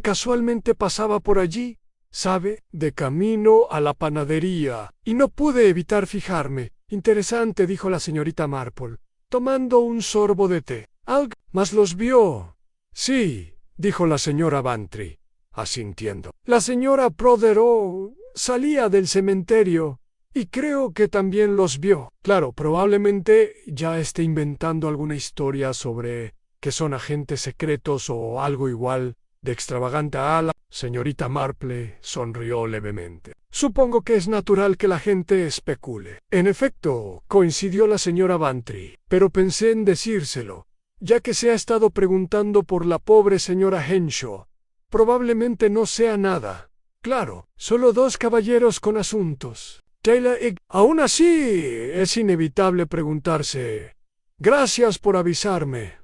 Casualmente pasaba por allí, ¿sabe?, de camino a la panadería, y no pude evitar fijarme. «Interesante», dijo la señorita Marple, tomando un sorbo de té. «¿Más los vio?» «Sí», dijo la señora Bantry, asintiendo. «La señora Prothero salía del cementerio y creo que también los vio». «Claro, probablemente ya esté inventando alguna historia sobre que son agentes secretos o algo igual de extravagante». La señorita Marple sonrió levemente. «Supongo que es natural que la gente especule». «En efecto», coincidió la señora Bantry, «pero pensé en decírselo, ya que se ha estado preguntando por la pobre señora Henshaw. Probablemente no sea nada. Claro, solo 2 caballeros con asuntos. Taylor y... Aún así, es inevitable preguntarse». «Gracias por avisarme»,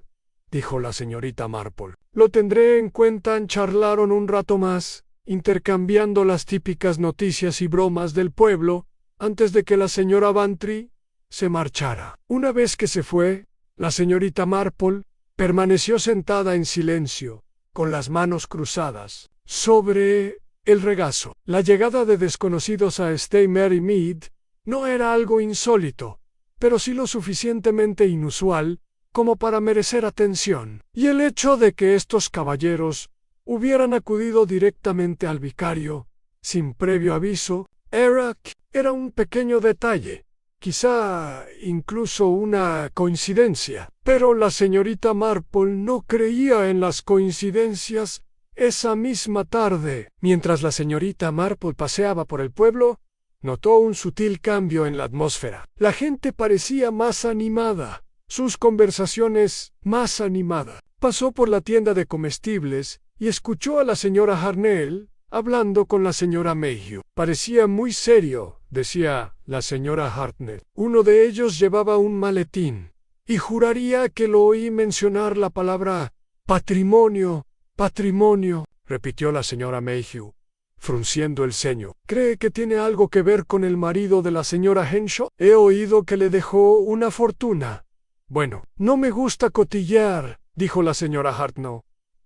dijo la señorita Marple. «Lo tendré en cuenta». Charlaron un rato más, intercambiando las típicas noticias y bromas del pueblo antes de que la señora Bantry se marchara. Una vez que se fue, la señorita Marple permaneció sentada en silencio, con las manos cruzadas sobre el regazo. La llegada de desconocidos a St. Mary Mead no era algo insólito, pero sí lo suficientemente inusual como para merecer atención. Y el hecho de que estos caballeros hubieran acudido directamente al vicario, sin previo aviso, era un pequeño detalle, quizá incluso una coincidencia. Pero la señorita Marple no creía en las coincidencias. Esa misma tarde, mientras la señorita Marple paseaba por el pueblo, notó un sutil cambio en la atmósfera. La gente parecía más animada, sus conversaciones más animadas. Pasó por la tienda de comestibles y escuchó a la señora Harnell hablando con la señora Mayhew. Parecía muy serio, decía la señora Hartnell. Uno de ellos llevaba un maletín, y juraría que lo oí mencionar la palabra patrimonio. Patrimonio, repitió la señora Mayhew, frunciendo el ceño. ¿Cree que tiene algo que ver con el marido de la señora Henshaw? He oído que le dejó una fortuna. Bueno, no me gusta cotillear, dijo la señora Hartnell,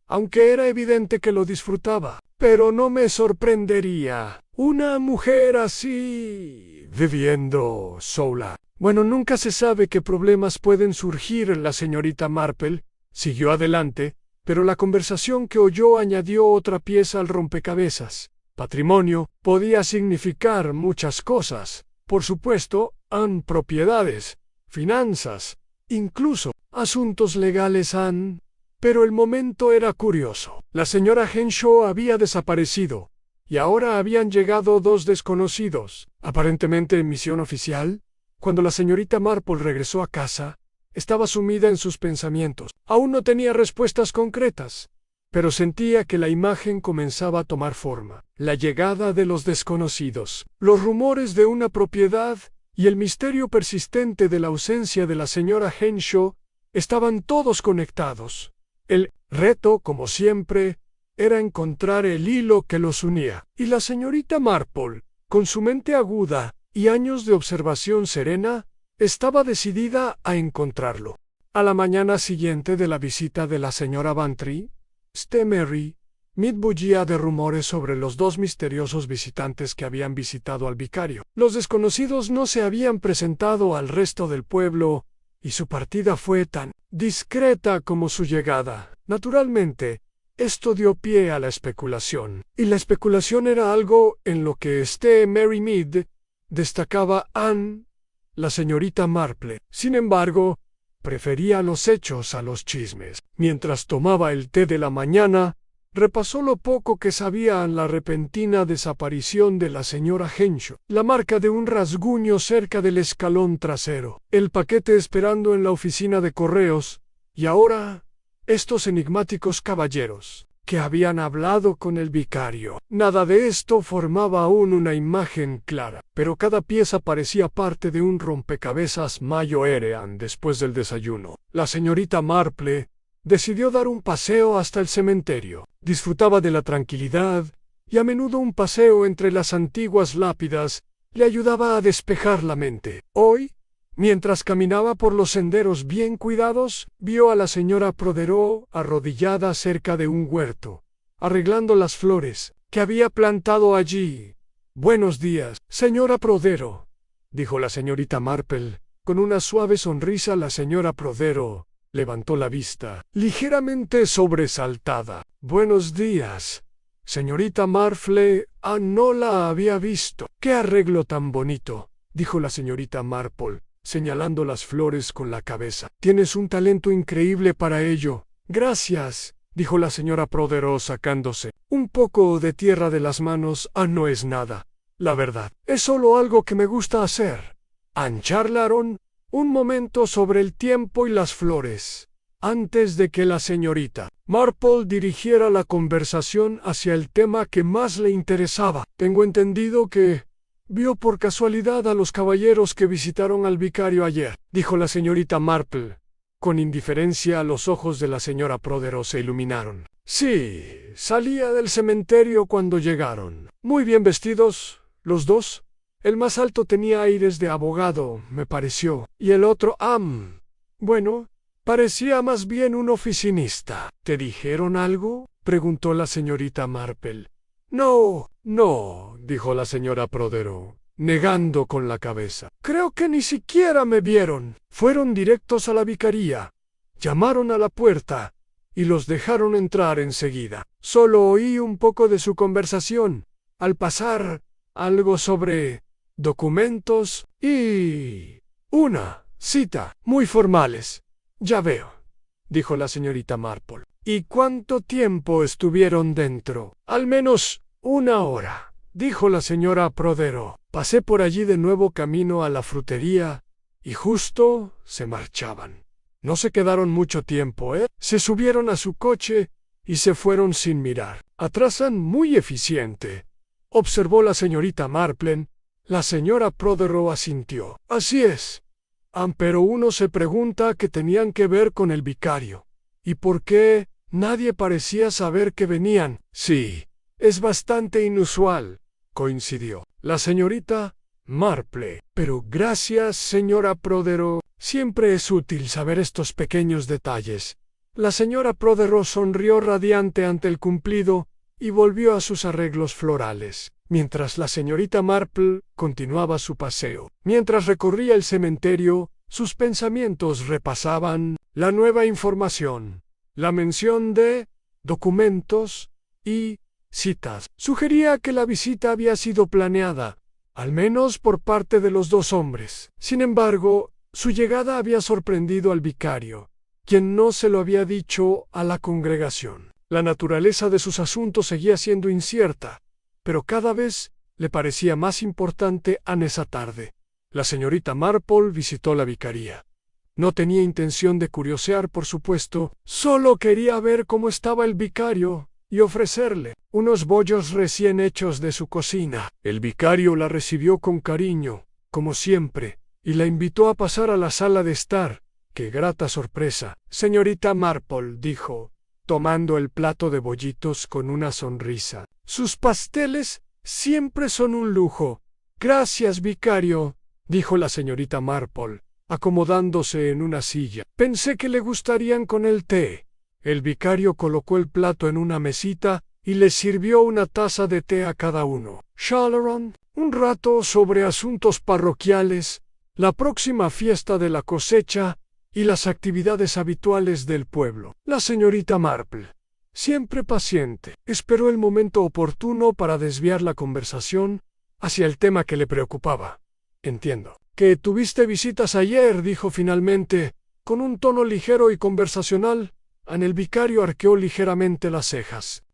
aunque era evidente que lo disfrutaba. Pero no me sorprendería una mujer así viviendo sola. Bueno, nunca se sabe qué problemas pueden surgir. La señorita Marple siguió adelante, pero la conversación que oyó añadió otra pieza al rompecabezas. Patrimonio podía significar muchas cosas. Por supuesto, propiedades, finanzas, incluso asuntos legales. Pero el momento era curioso. La señora Henshaw había desaparecido, y ahora habían llegado dos desconocidos, aparentemente en misión oficial. Cuando la señorita Marple regresó a casa, estaba sumida en sus pensamientos. Aún no tenía respuestas concretas, pero sentía que la imagen comenzaba a tomar forma. La llegada de los desconocidos, los rumores de una propiedad y el misterio persistente de la ausencia de la señora Henshaw estaban todos conectados. El reto, como siempre, era encontrar el hilo que los unía. Y la señorita Marple, con su mente aguda y años de observación serena, estaba decidida a encontrarlo. A la mañana siguiente de la visita de la señora Bantry, St. Mary Mead bullía de rumores sobre los dos misteriosos visitantes que habían visitado al vicario. Los desconocidos no se habían presentado al resto del pueblo, y su partida fue tan discreta como su llegada. Naturalmente, esto dio pie a la especulación, y la especulación era algo en lo que St. Mary Mead destacaba la señorita Marple. Sin embargo, prefería los hechos a los chismes. Mientras tomaba el té de la mañana, repasó lo poco que sabía en la repentina desaparición de la señora Henshaw, la marca de un rasguño cerca del escalón trasero, el paquete esperando en la oficina de correos, y ahora estos enigmáticos caballeros que habían hablado con el vicario. Nada de esto formaba aún una imagen clara, pero cada pieza parecía parte de un rompecabezas mayo-erean. Después del desayuno, la señorita Marple decidió dar un paseo hasta el cementerio. Disfrutaba de la tranquilidad, y a menudo un paseo entre las antiguas lápidas le ayudaba a despejar la mente. Hoy, mientras caminaba por los senderos bien cuidados, vio a la señora Protheroe arrodillada cerca de un huerto, arreglando las flores que había plantado allí. «Buenos días, señora Protheroe», dijo la señorita Marple. Con una suave sonrisa la señora Protheroe levantó la vista, ligeramente sobresaltada. «Buenos días, señorita Marple. No la había visto». «¡Qué arreglo tan bonito!», dijo la señorita Marple, señalando las flores con la cabeza. «Tienes un talento increíble para ello». «Gracias», dijo la señora Protheroe sacándose un poco de tierra de las manos. «No es nada, la verdad. Es solo algo que me gusta hacer». Charlaron un momento sobre el tiempo y las flores, antes de que la señorita Marple dirigiera la conversación hacia el tema que más le interesaba. «Tengo entendido que vio por casualidad a los caballeros que visitaron al vicario ayer», dijo la señorita Marple. Con indiferencia los ojos de la señora Protheroe se iluminaron. Sí, salía del cementerio cuando llegaron. Muy bien vestidos, los dos. El más alto tenía aires de abogado, me pareció, y el otro, bueno, parecía más bien un oficinista. ¿Te dijeron algo?, preguntó la señorita Marple. No, no, dijo la señora Prothero, negando con la cabeza. Creo que ni siquiera me vieron. Fueron directos a la vicaría. Llamaron a la puerta y los dejaron entrar enseguida. Solo oí un poco de su conversación. Al pasar, algo sobre documentos y una cita muy formales. Ya veo, dijo la señorita Marple. ¿Y cuánto tiempo estuvieron dentro? Al menos 1 hora, dijo la señora Prothero. Pasé por allí de nuevo camino a la frutería y justo se marchaban. No se quedaron mucho tiempo, ¿eh? Se subieron a su coche y se fueron sin mirar. Atrasan muy eficiente, observó la señorita Marple. La señora Prothero asintió. Así es. Pero uno se pregunta qué tenían que ver con el vicario. ¿Y por qué nadie parecía saber que venían? Sí, es bastante inusual, coincidió la señorita Marple. Pero gracias, señora Prothero. Siempre es útil saber estos pequeños detalles. La señora Prothero sonrió radiante ante el cumplido y volvió a sus arreglos florales, mientras la señorita Marple continuaba su paseo. Mientras recorría el cementerio, sus pensamientos repasaban la nueva información. La mención de documentos y citas sugería que la visita había sido planeada, al menos por parte de los dos hombres. Sin embargo, su llegada había sorprendido al vicario, quien no se lo había dicho a la congregación. La naturaleza de sus asuntos seguía siendo incierta, pero cada vez le parecía más importante en esa tarde. La señorita Marple visitó la vicaría. No tenía intención de curiosear, por supuesto, solo quería ver cómo estaba el vicario y ofrecerle unos bollos recién hechos de su cocina. El vicario la recibió con cariño, como siempre, y la invitó a pasar a la sala de estar. ¡Qué grata sorpresa! Señorita Marple, dijo, tomando el plato de bollitos con una sonrisa. Sus pasteles siempre son un lujo. Gracias, vicario, dijo la señorita Marple, acomodándose en una silla. Pensé que le gustarían con el té. El vicario colocó el plato en una mesita y les sirvió una taza de té a cada uno. Charlaron un rato sobre asuntos parroquiales, la próxima fiesta de la cosecha y las actividades habituales del pueblo. La señorita Marple, siempre paciente, esperó el momento oportuno para desviar la conversación hacia el tema que le preocupaba. Entiendo que tuviste visitas ayer, dijo finalmente, con un tono ligero y conversacional. El vicario arqueó ligeramente las cejas.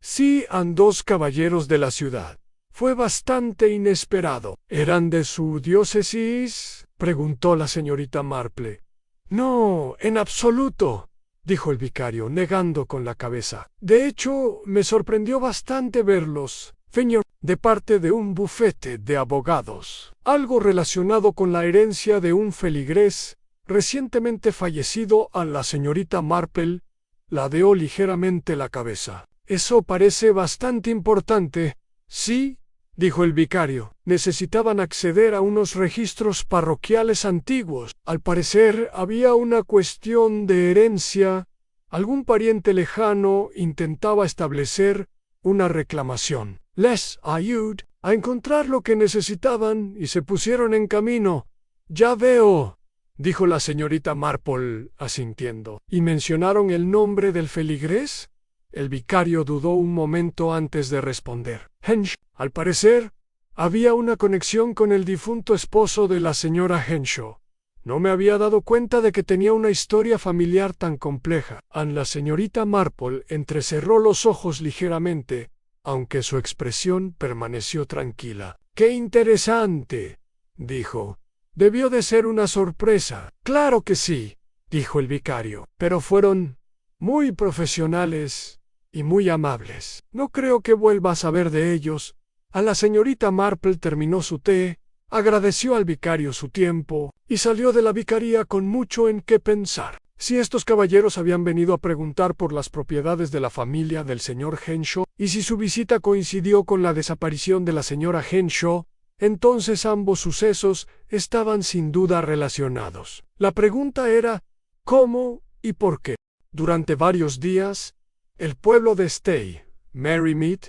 Sí, han 2 caballeros de la ciudad. Fue bastante inesperado. ¿Eran de su diócesis?, preguntó la señorita Marple. No, en absoluto, dijo el vicario, negando con la cabeza. De hecho, me sorprendió bastante verlos, señor, de parte de un bufete de abogados. Algo relacionado con la herencia de un feligrés recientemente fallecido. A la señorita Marple ladeó ligeramente la cabeza. Eso parece bastante importante. Sí, dijo el vicario. Necesitaban acceder a unos registros parroquiales antiguos. Al parecer había una cuestión de herencia. Algún pariente lejano intentaba establecer una reclamación. Les ayudé a encontrar lo que necesitaban y se pusieron en camino. Ya veo, dijo la señorita Marple, asintiendo. ¿Y mencionaron el nombre del feligrés? El vicario dudó un momento antes de responder. Henshaw. Al parecer, había una conexión con el difunto esposo de la señora Henshaw. No me había dado cuenta de que tenía una historia familiar tan compleja. La señorita Marple entrecerró los ojos ligeramente, aunque su expresión permaneció tranquila. ¡Qué interesante!, dijo. Debió de ser una sorpresa. Claro que sí, dijo el vicario. Pero fueron muy profesionales y muy amables. No creo que vuelva a saber de ellos. La señorita Marple terminó su té, agradeció al vicario su tiempo y salió de la vicaría con mucho en qué pensar. si estos caballeros habían venido a preguntar por las propiedades de la familia del señor Henshaw, y si su visita coincidió con la desaparición de la señora Henshaw, entonces ambos sucesos estaban sin duda relacionados. La pregunta era ¿cómo y por qué? Durante varios días, el pueblo de Stay, Merrymead,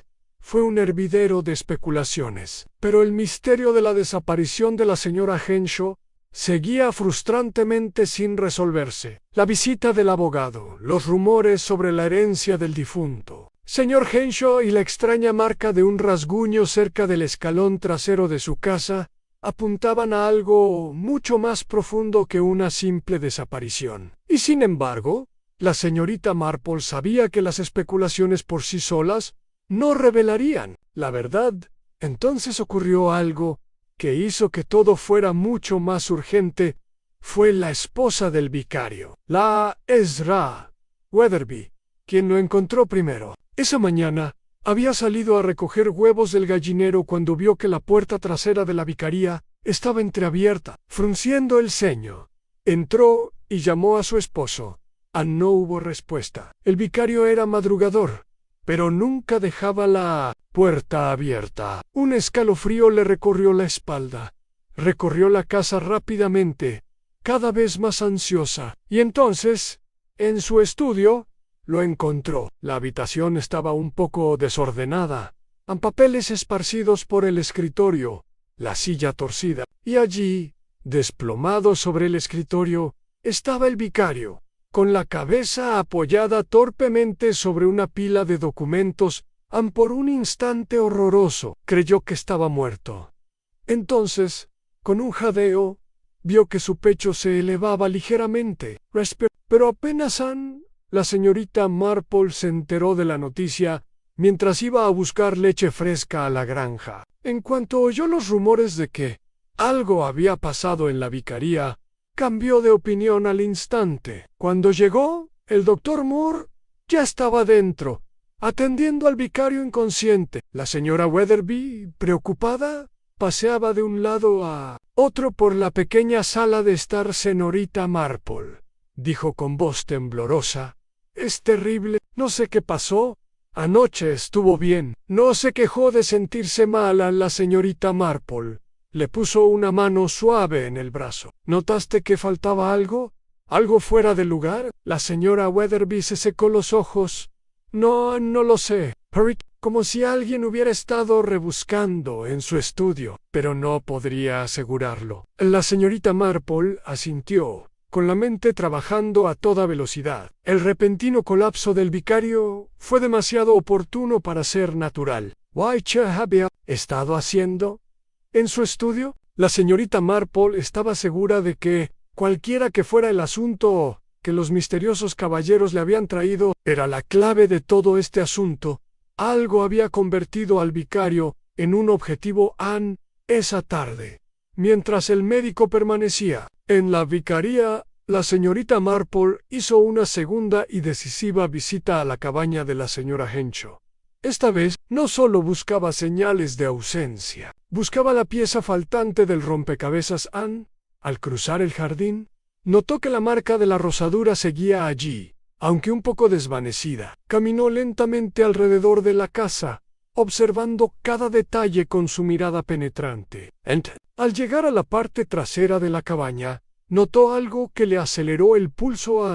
fue un hervidero de especulaciones, pero el misterio de la desaparición de la señora Henshaw seguía frustrantemente sin resolverse. La visita del abogado, los rumores sobre la herencia del difunto señor Henshaw y la extraña marca de un rasguño cerca del escalón trasero de su casa apuntaban a algo mucho más profundo que una simple desaparición. Y sin embargo, la señorita Marple sabía que las especulaciones por sí solas no revelarían la verdad. Entonces ocurrió algo que hizo que todo fuera mucho más urgente. Fue la esposa del vicario, la Ezra Weatherby, quien lo encontró primero. Esa mañana había salido a recoger huevos del gallinero cuando vio que la puerta trasera de la vicaría estaba entreabierta. Frunciendo el ceño, entró y llamó a su esposo. No hubo respuesta. El vicario era madrugador, pero nunca dejaba la puerta abierta. Un escalofrío le recorrió la espalda. Recorrió la casa rápidamente, cada vez más ansiosa, y entonces, en su estudio, lo encontró. La habitación estaba un poco desordenada, con papeles esparcidos por el escritorio, la silla torcida, y allí, desplomado sobre el escritorio, estaba el vicario, con la cabeza apoyada torpemente sobre una pila de documentos. Por un instante horroroso, creyó que estaba muerto. Entonces, con un jadeo, vio que su pecho se elevaba ligeramente. Pero apenas la señorita Marple se enteró de la noticia mientras iba a buscar leche fresca a la granja. En cuanto oyó los rumores de que algo había pasado en la vicaría, cambió de opinión al instante. Cuando llegó, el doctor Moore ya estaba dentro, atendiendo al vicario inconsciente. La señora Weatherby, preocupada, paseaba de un lado a otro por la pequeña sala de estar. Señorita Marple, dijo con voz temblorosa, es terrible, no sé qué pasó. Anoche estuvo bien, no se quejó de sentirse mala. La señorita Marple le puso una mano suave en el brazo. ¿Notaste que faltaba algo? ¿Algo fuera de lugar? La señora Weatherby se secó los ojos. No lo sé, Harry, como si alguien hubiera estado rebuscando en su estudio, pero no podría asegurarlo. La señorita Marple asintió, con la mente trabajando a toda velocidad. El repentino colapso del vicario fue demasiado oportuno para ser natural. ¿Qué había estado haciendo en su estudio? La señorita Marple estaba segura de que, cualquiera que fuera el asunto que los misteriosos caballeros le habían traído, era la clave de todo este asunto. Algo había convertido al vicario en un objetivo esa tarde. Mientras el médico permanecía en la vicaría, la señorita Marple hizo una segunda y decisiva visita a la cabaña de la señora Henshaw. Esta vez no solo buscaba señales de ausencia, buscaba la pieza faltante del rompecabezas. Al cruzar el jardín, notó que la marca de la rozadura seguía allí, aunque un poco desvanecida. Caminó lentamente alrededor de la casa, observando cada detalle con su mirada penetrante. Al llegar a la parte trasera de la cabaña, notó algo que le aceleró el pulso.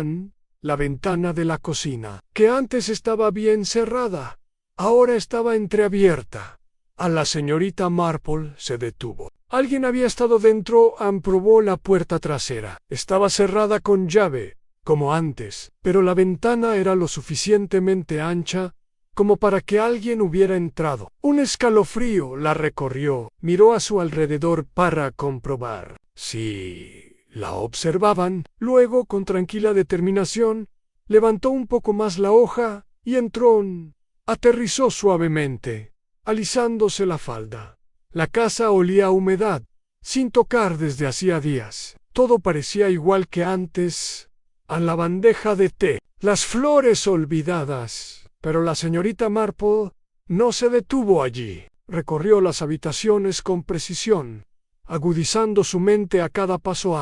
La ventana de la cocina, que antes estaba bien cerrada, ahora estaba entreabierta. La señorita Marple se detuvo. Alguien había estado dentro. Probó la puerta trasera. Estaba cerrada con llave, como antes, pero la ventana era lo suficientemente ancha como para que alguien hubiera entrado. Un escalofrío la recorrió. Miró a su alrededor para comprobar si la observaban. Luego, con tranquila determinación, levantó un poco más la hoja y entró. Aterrizó suavemente, alisándose la falda. La casa olía a humedad, sin tocar desde hacía días. Todo parecía igual que antes. La bandeja de té, las flores olvidadas. Pero la señorita Marple no se detuvo allí. Recorrió las habitaciones con precisión, agudizando su mente a cada paso.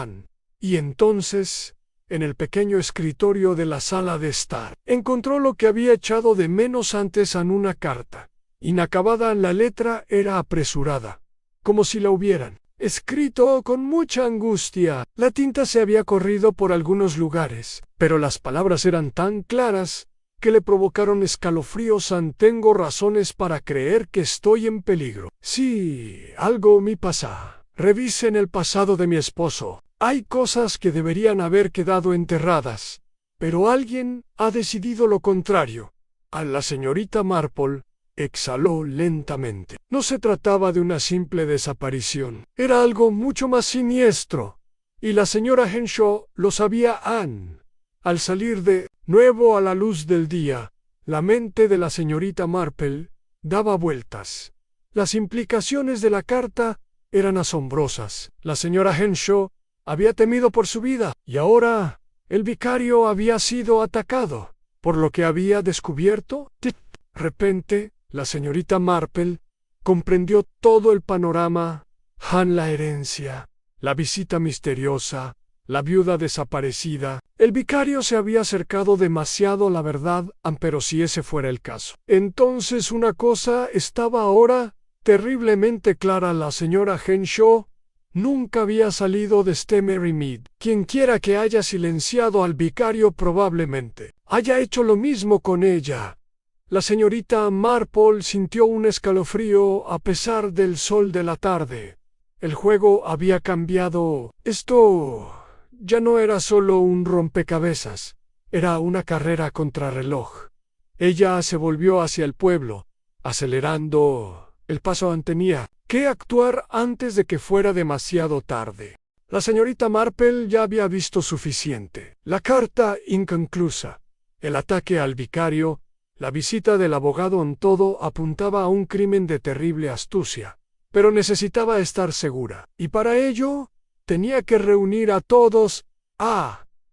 Y entonces en el pequeño escritorio de la sala de estar. Encontró lo que había echado de menos antes en una carta. Inacabada, la letra era apresurada, como si la hubieran escrito con mucha angustia. La tinta se había corrido por algunos lugares, pero las palabras eran tan claras que le provocaron escalofríos. Tengo razones para creer que estoy en peligro. Sí, algo me pasa. Revisen el pasado de mi esposo. Hay cosas que deberían haber quedado enterradas, pero alguien ha decidido lo contrario. A la señorita Marple exhaló lentamente. No se trataba de una simple desaparición. Era algo mucho más siniestro. Y la señora Henshaw lo sabía. Al salir de nuevo a la luz del día, la mente de la señorita Marple daba vueltas. Las implicaciones de la carta eran asombrosas. La señora Henshaw había temido por su vida, y ahora el vicario había sido atacado. Por lo que había descubierto, de repente, la señorita Marple comprendió todo el panorama. La herencia, la visita misteriosa, la viuda desaparecida. El vicario se había acercado demasiado a la verdad, pero si ese fuera el caso, entonces una cosa estaba ahora terriblemente clara: la señora Henshaw nunca había salido de Merrymead. Quienquiera que haya silenciado al vicario probablemente haya hecho lo mismo con ella. La señorita Marple sintió un escalofrío a pesar del sol de la tarde. El juego había cambiado. Esto ya no era solo un rompecabezas, era una carrera contrarreloj. Ella se volvió hacia el pueblo, acelerando el paso. Tenía que actuar antes de que fuera demasiado tarde. La señorita Marple ya había visto suficiente. La carta inconclusa, el ataque al vicario, la visita del abogado, en todo apuntaba a un crimen de terrible astucia. Pero necesitaba estar segura, y para ello tenía que reunir a todos.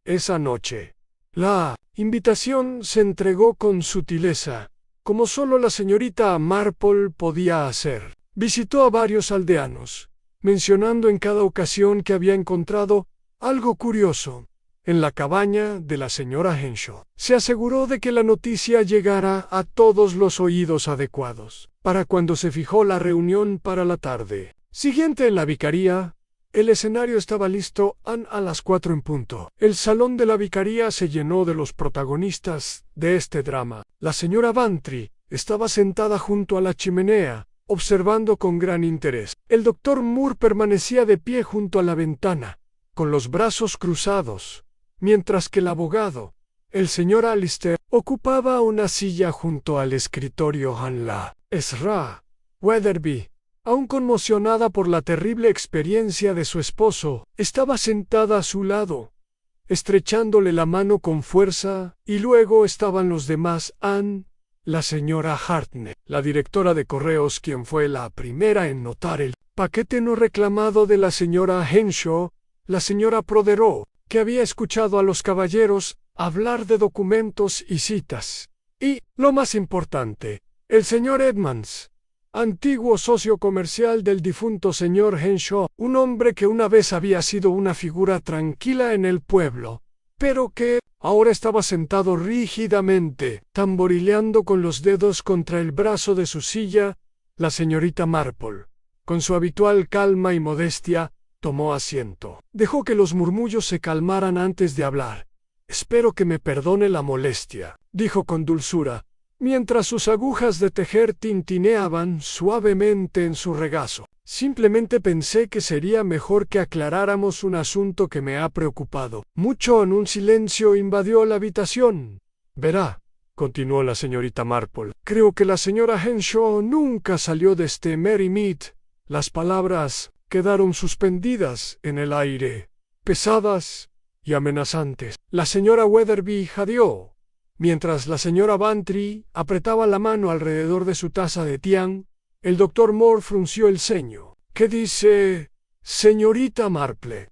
Esa noche la invitación se entregó con sutileza, como solo la señorita Marple podía hacer. Visitó a varios aldeanos, mencionando en cada ocasión que había encontrado algo curioso en la cabaña de la señora Henshaw. Se aseguró de que la noticia llegara a todos los oídos adecuados. Para cuando se fijó la reunión para la tarde siguiente en la vicaría, el escenario estaba listo a las 4 en punto. El salón de la vicaría se llenó de los protagonistas de este drama. La señora Bantry estaba sentada junto a la chimenea, observando con gran interés. El doctor Moore permanecía de pie junto a la ventana, con los brazos cruzados, mientras que el abogado, el señor Alistair, ocupaba una silla junto al escritorio. La Ezra Weatherby, aún conmocionada por la terrible experiencia de su esposo, estaba sentada a su lado, estrechándole la mano con fuerza, y luego estaban los demás. La señora Hartnett, la directora de correos, quien fue la primera en notar el paquete no reclamado de la señora Henshaw, la señora Protheroe, que había escuchado a los caballeros hablar de documentos y citas, y, lo más importante, el señor Edmonds, antiguo socio comercial del difunto señor Henshaw, un hombre que una vez había sido una figura tranquila en el pueblo, pero que ahora estaba sentado rígidamente, tamborileando con los dedos contra el brazo de su silla. La señorita Marple, con su habitual calma y modestia, tomó asiento. Dejó que los murmullos se calmaran antes de hablar. «Espero que me perdone la molestia», dijo con dulzura, mientras sus agujas de tejer tintineaban suavemente en su regazo. «Simplemente pensé que sería mejor que aclaráramos un asunto que me ha preocupado mucho». En un silencio invadió la habitación. «Verá», continuó la señorita Marple, «creo que la señora Henshaw nunca salió de Merrymead». Las palabras quedaron suspendidas en el aire, pesadas y amenazantes. La señora Weatherby jadeó, mientras la señora Bantry apretaba la mano alrededor de su taza de tian. El doctor Moore frunció el ceño. «¿Qué dice, señorita Marple?»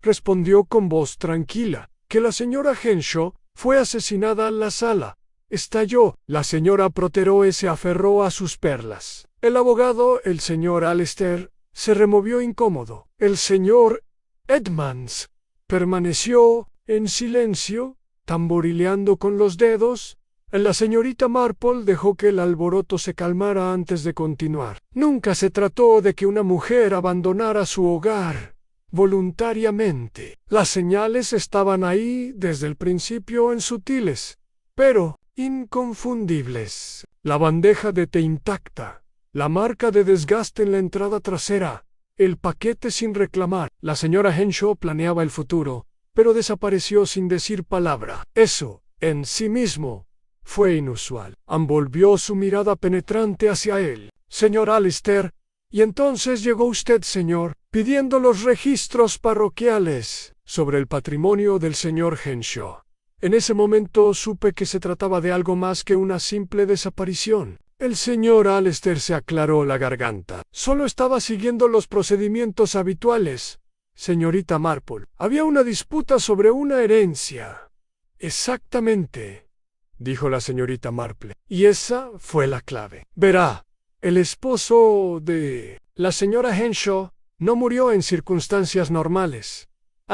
respondió con voz tranquila. «Que la señora Henshaw fue asesinada en la sala». Estalló. La señora Protheroe se aferró a sus perlas. El abogado, el señor Alistair, se removió incómodo. El señor Edmonds permaneció En silencio, tamborileando con los dedos, la señorita Marple dejó que el alboroto se calmara antes de continuar. Nunca se trató de que una mujer abandonara su hogar voluntariamente. Las señales estaban ahí desde el principio en sutiles, pero inconfundibles. La bandeja de té intacta, la marca de desgaste en la entrada trasera, el paquete sin reclamar. La señora Henshaw planeaba el futuro, pero desapareció sin decir palabra. Eso, en sí mismo, fue inusual. Volvió su mirada penetrante hacia él. Señor Alister, y entonces llegó usted, señor, pidiendo los registros parroquiales sobre el patrimonio del señor Henshaw. En ese momento supe que se trataba de algo más que una simple desaparición. El señor Alister se aclaró la garganta. Solo estaba siguiendo los procedimientos habituales, señorita Marple. Había una disputa sobre una herencia. Exactamente, dijo la señorita Marple. Y esa fue la clave. Verá, el esposo de la señora Henshaw no murió en circunstancias normales.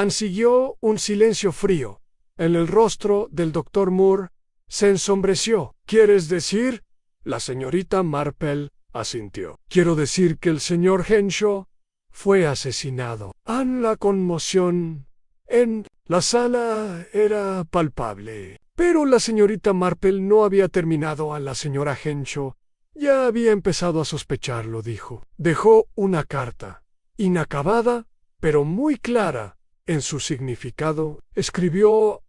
Siguió un silencio frío. En el rostro del doctor Moore se ensombreció. ¿Quieres decir? La señorita Marple asintió. Quiero decir que el señor Henshaw fue asesinado. La conmoción en la sala era palpable. Pero la señorita Marple no había terminado. A la señora Henshaw ya había empezado a sospecharlo, dijo. Dejó una carta, inacabada, pero muy clara en su significado. Escribió: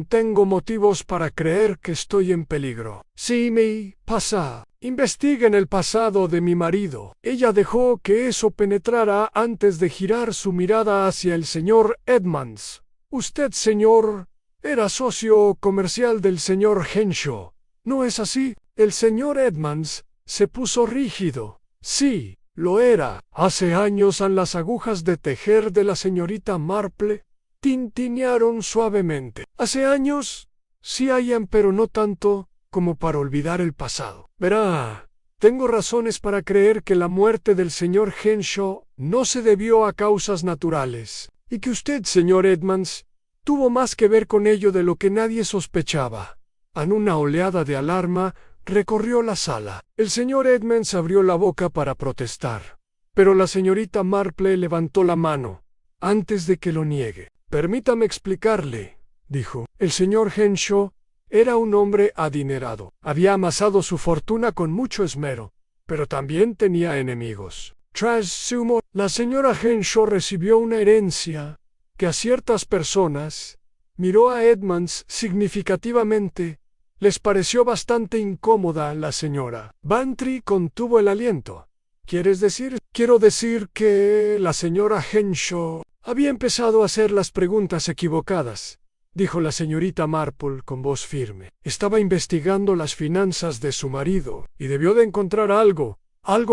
tengo motivos para creer que estoy en peligro. Si me pasa, investiguen el pasado de mi marido. Ella dejó que eso penetrara antes de girar su mirada hacia el señor Edmonds. Usted, señor, era socio comercial del señor Henshaw, ¿no es así? El señor Edmonds se puso rígido. Sí, lo era. Hace años las agujas de tejer de la señorita Marple tintinearon suavemente. Hace años, sí pero no tanto como para olvidar el pasado. Verá, tengo razones para creer que la muerte del señor Henshaw no se debió a causas naturales, y que usted, señor Edmonds, tuvo más que ver con ello de lo que nadie sospechaba. Una oleada de alarma recorrió la sala. El señor Edmonds abrió la boca para protestar, pero la señorita Marple levantó la mano antes de que lo niegue. Permítame explicarle, dijo. El señor Henshaw era un hombre adinerado. Había amasado su fortuna con mucho esmero, pero también tenía enemigos. Tras su muerte, la señora Henshaw recibió una herencia que a ciertas personas, miró a Edmonds significativamente, les pareció bastante incómoda. La señora Bantry contuvo el aliento. ¿Quieres decir? Quiero decir que la señora Henshaw había empezado a hacer las preguntas equivocadas, dijo la señorita Marple con voz firme. Estaba investigando las finanzas de su marido y debió de encontrar algo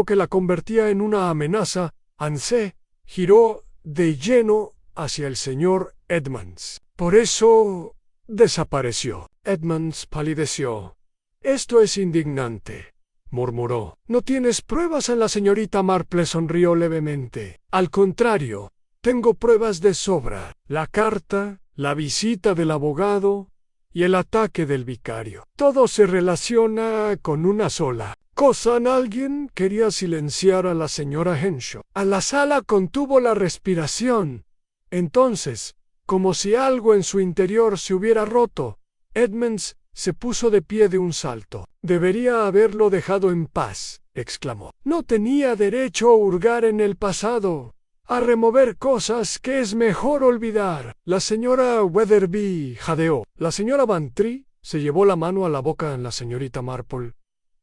que la convertía en una amenaza. Anse giró de lleno hacia el señor Edmonds. Por eso desapareció. Edmonds palideció. Esto es indignante, murmuró. ¿No tienes pruebas? La señorita Marple sonrió levemente. Al contrario, tengo pruebas de sobra. La carta, la visita del abogado y el ataque del vicario. Todo se relaciona con una sola cosa. Alguien quería silenciar a la señora Henshaw. La sala contuvo la respiración. Entonces, como si algo en su interior se hubiera roto, Edmonds se puso de pie de un salto. Debería haberlo dejado en paz, exclamó. No tenía derecho a hurgar en el pasado, a remover cosas que es mejor olvidar. La señora Weatherby jadeó. La señora Bantry se llevó la mano a la boca. La señorita Marple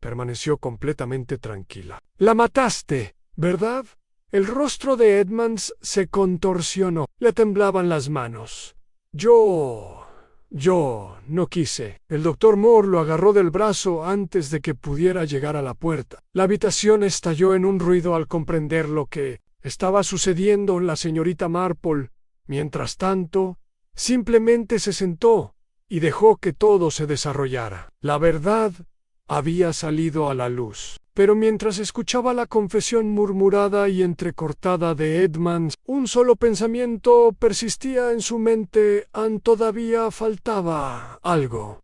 permaneció completamente tranquila. La mataste, ¿verdad? El rostro de Edmonds se contorsionó. Le temblaban las manos. Yo no quise. El doctor Moore lo agarró del brazo antes de que pudiera llegar a la puerta. La habitación estalló en un ruido al comprender lo que estaba sucediendo. La señorita Marple, mientras tanto, simplemente se sentó y dejó que todo se desarrollara. La verdad había salido a la luz. Pero mientras escuchaba la confesión murmurada y entrecortada de Edmonds, un solo pensamiento persistía en su mente: todavía faltaba algo.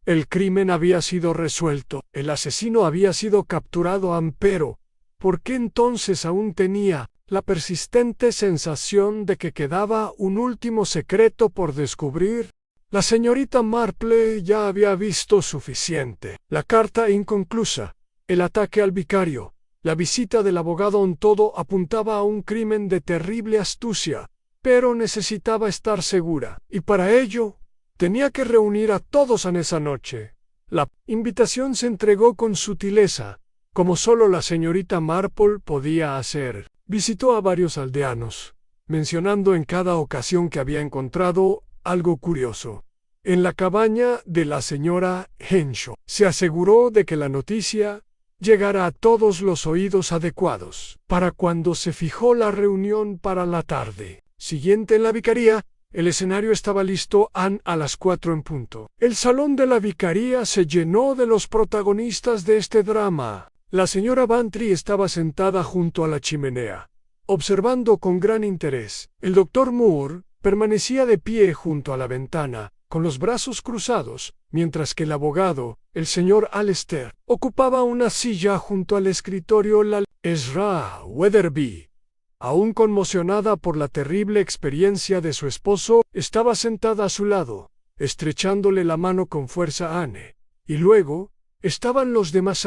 El crimen había sido resuelto, el asesino había sido capturado, pero ¿por qué entonces aún tenía la persistente sensación de que quedaba un último secreto por descubrir? La señorita Marple ya había visto suficiente. La carta inconclusa, el ataque al vicario, la visita del abogado, todo apuntaba a un crimen de terrible astucia, pero necesitaba estar segura, y para ello tenía que reunir a todos en esa noche. La invitación se entregó con sutileza, como solo la señorita Marple podía hacer. Visitó a varios aldeanos, mencionando en cada ocasión que había encontrado algo curioso. En la cabaña de la señora Henshaw se aseguró de que la noticia llegara a todos los oídos adecuados. Para cuando se fijó la reunión para la tarde siguiente en la vicaría, el escenario estaba listo a las 4 en punto. El salón de la vicaría se llenó de los protagonistas de este drama. La señora Bantry estaba sentada junto a la chimenea, observando con gran interés. El doctor Moore permanecía de pie junto a la ventana, con los brazos cruzados, mientras que el abogado, el señor Alester, ocupaba una silla junto al escritorio. La Ezra Weatherby, aún conmocionada por la terrible experiencia de su esposo, estaba sentada a su lado, estrechándole la mano con fuerza a Anne. Y luego estaban los demás: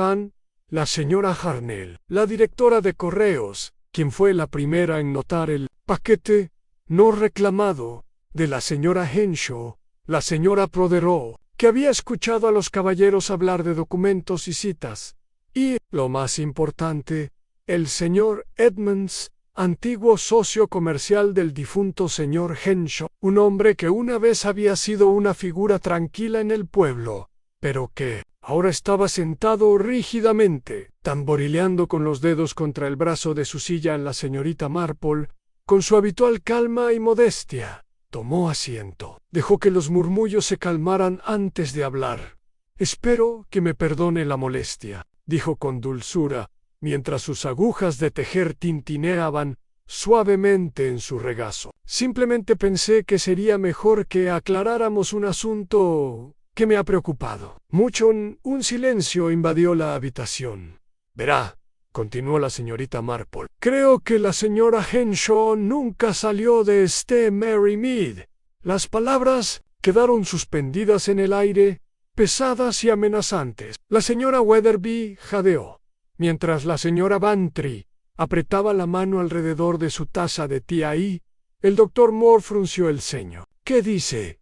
la señora Harnell, la directora de correos, quien fue la primera en notar el paquete no reclamado de la señora Henshaw, la señora Protheroe, que había escuchado a los caballeros hablar de documentos y citas, y, lo más importante, el señor Edmonds, antiguo socio comercial del difunto señor Henshaw, un hombre que una vez había sido una figura tranquila en el pueblo, pero que ahora estaba sentado rígidamente, tamborileando con los dedos contra el brazo de su silla. En la señorita Marple, con su habitual calma y modestia, tomó asiento. Dejó que los murmullos se calmaran antes de hablar. «Espero que me perdone la molestia», dijo con dulzura, mientras sus agujas de tejer tintineaban suavemente en su regazo. «Simplemente pensé que sería mejor que aclaráramos un asunto que me ha preocupado mucho». Un silencio invadió la habitación. «Verá», continuó la señorita Marple, «creo que la señora Henshaw nunca salió de Mary Mead». Las palabras quedaron suspendidas en el aire, pesadas y amenazantes. La señora Weatherby jadeó, mientras la señora Bantry apretaba la mano alrededor de su taza de té. El doctor Moore frunció el ceño. «¿Qué dice,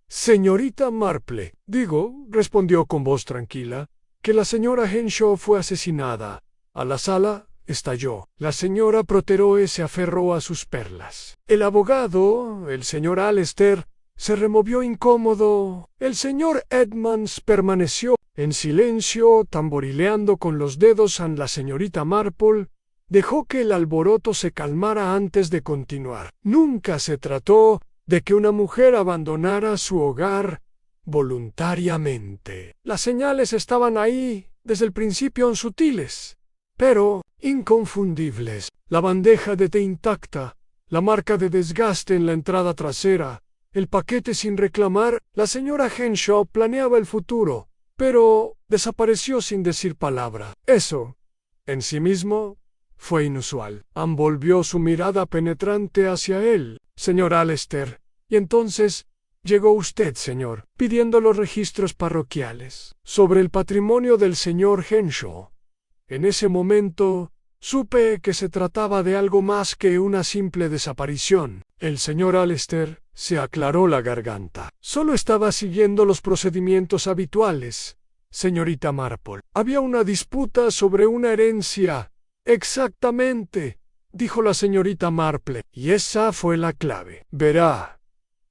señorita Marple?» «Digo», respondió con voz tranquila, «que la señora Henshaw fue asesinada». A la sala estalló. La señora Protheroe se aferró a sus perlas. El abogado, el señor Alester, se removió incómodo. El señor Edmonds permaneció en silencio, tamborileando con los dedos. La señorita Marple dejó que el alboroto se calmara antes de continuar. Nunca se trató de que una mujer abandonara su hogar voluntariamente. Las señales estaban ahí desde el principio, sutiles, pero inconfundibles. La bandeja de té intacta, la marca de desgaste en la entrada trasera, el paquete sin reclamar. La señora Henshaw planeaba el futuro, pero desapareció sin decir palabra. Eso, en sí mismo, fue inusual. Anne volvió su mirada penetrante hacia él. «Señor Alester, y entonces llegó usted, señor, pidiendo los registros parroquiales sobre el patrimonio del señor Henshaw». En ese momento supe que se trataba de algo más que una simple desaparición. El señor Alester se aclaró la garganta. «Solo estaba siguiendo los procedimientos habituales, señorita Marple. Había una disputa sobre una herencia». «Exactamente», dijo la señorita Marple, «y esa fue la clave. Verá,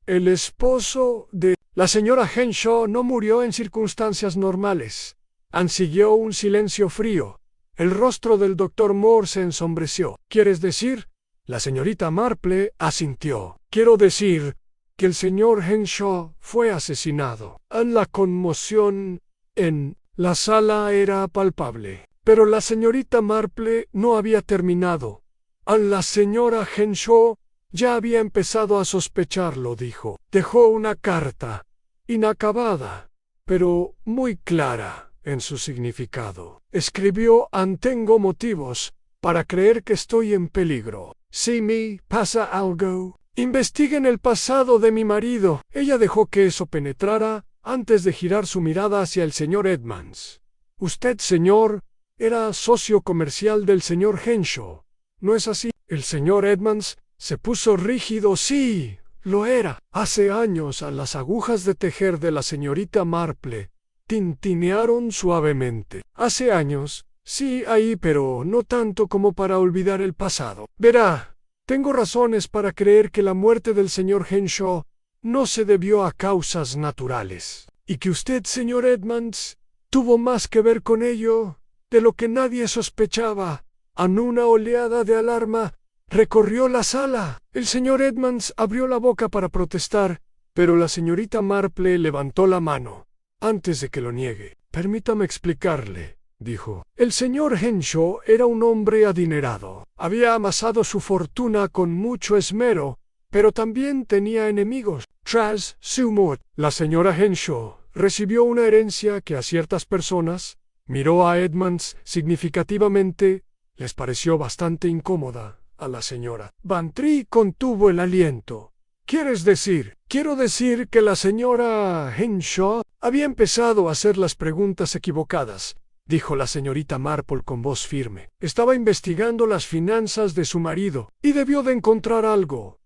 el esposo de la señora Henshaw no murió en circunstancias normales». Anne siguió un silencio frío. El rostro del doctor Moore se ensombreció. «¿Quieres decir?» La señorita Marple asintió. «Quiero decir que el señor Henshaw fue asesinado». La conmoción en la sala era palpable. Pero la señorita Marple no había terminado. A la señora Henshaw ya había empezado a sospecharlo, dijo. Dejó una carta, inacabada, pero muy clara en su significado. Escribió: tengo motivos para creer que estoy en peligro. Si me pasa algo, investiguen el pasado de mi marido. Ella dejó que eso penetrara antes de girar su mirada hacia el señor Edmonds. Usted, señor, era socio comercial del señor Henshaw, ¿no es así? El señor Edmonds se puso rígido. Sí, lo era. Hace años las agujas de tejer de la señorita Marple tintinearon suavemente. Hace años, sí, pero no tanto como para olvidar el pasado. Verá, tengo razones para creer que la muerte del señor Henshaw no se debió a causas naturales, y que usted, señor Edmonds, tuvo más que ver con ello de lo que nadie sospechaba. Una oleada de alarma recorrió la sala. El señor Edmonds abrió la boca para protestar, pero la señorita Marple levantó la mano antes de que lo niegue. Permítame explicarle, dijo. El señor Henshaw era un hombre adinerado. Había amasado su fortuna con mucho esmero, pero también tenía enemigos. Tras su muerte, la señora Henshaw recibió una herencia que a ciertas personas, miró a Edmonds significativamente, les pareció bastante incómoda. A la señora Bantry contuvo el aliento. Quiero decir que la señora Henshaw había empezado a hacer las preguntas equivocadas, dijo la señorita Marple con voz firme. Estaba investigando las finanzas de su marido y debió de encontrar algo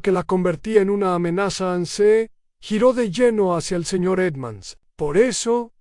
que la convertía en una amenaza. Se giró de lleno hacia el señor Edmonds. Por eso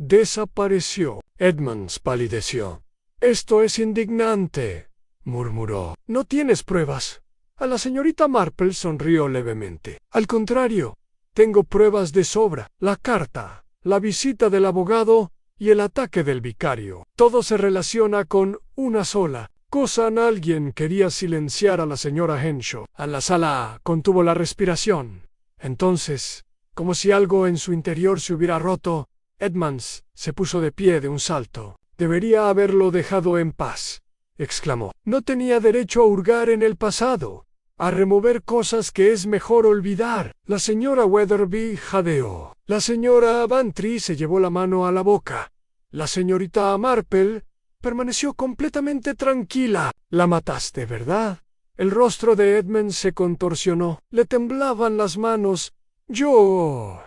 desapareció. Edmonds palideció. Esto es indignante, murmuró. ¿No tienes pruebas? A la señorita Marple sonrió levemente. Al contrario, tengo pruebas de sobra. La carta, la visita del abogado y el ataque del vicario. Todo se relaciona con una sola cosa. Alguien quería silenciar a la señora Henshaw. A la sala contuvo la respiración. Entonces, como si algo en su interior se hubiera roto, Edmonds se puso de pie de un salto. Debería haberlo dejado en paz, exclamó. No tenía derecho a hurgar en el pasado, a remover cosas que es mejor olvidar. La señora Weatherby jadeó. La señora Bantry se llevó la mano a la boca. La señorita Marple permaneció completamente tranquila. La mataste, ¿verdad? El rostro de Edmonds se contorsionó. Le temblaban las manos. Yo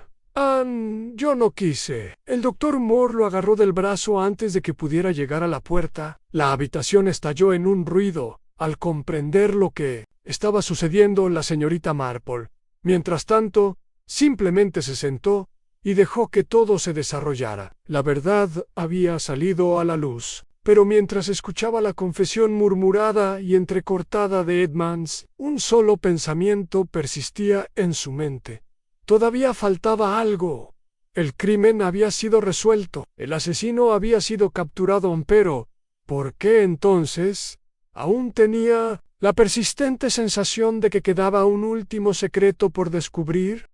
no quise. El doctor Moore lo agarró del brazo antes de que pudiera llegar a la puerta. La habitación estalló en un ruido al comprender lo que estaba sucediendo. La señorita Marple, mientras tanto, simplemente se sentó y dejó que todo se desarrollara. La verdad había salido a la luz, pero mientras escuchaba la confesión murmurada y entrecortada de Edmonds, un solo pensamiento persistía en su mente. Todavía faltaba algo. El crimen había sido resuelto, el asesino había sido capturado, pero ¿por qué entonces aún tenía la persistente sensación de que quedaba un último secreto por descubrir?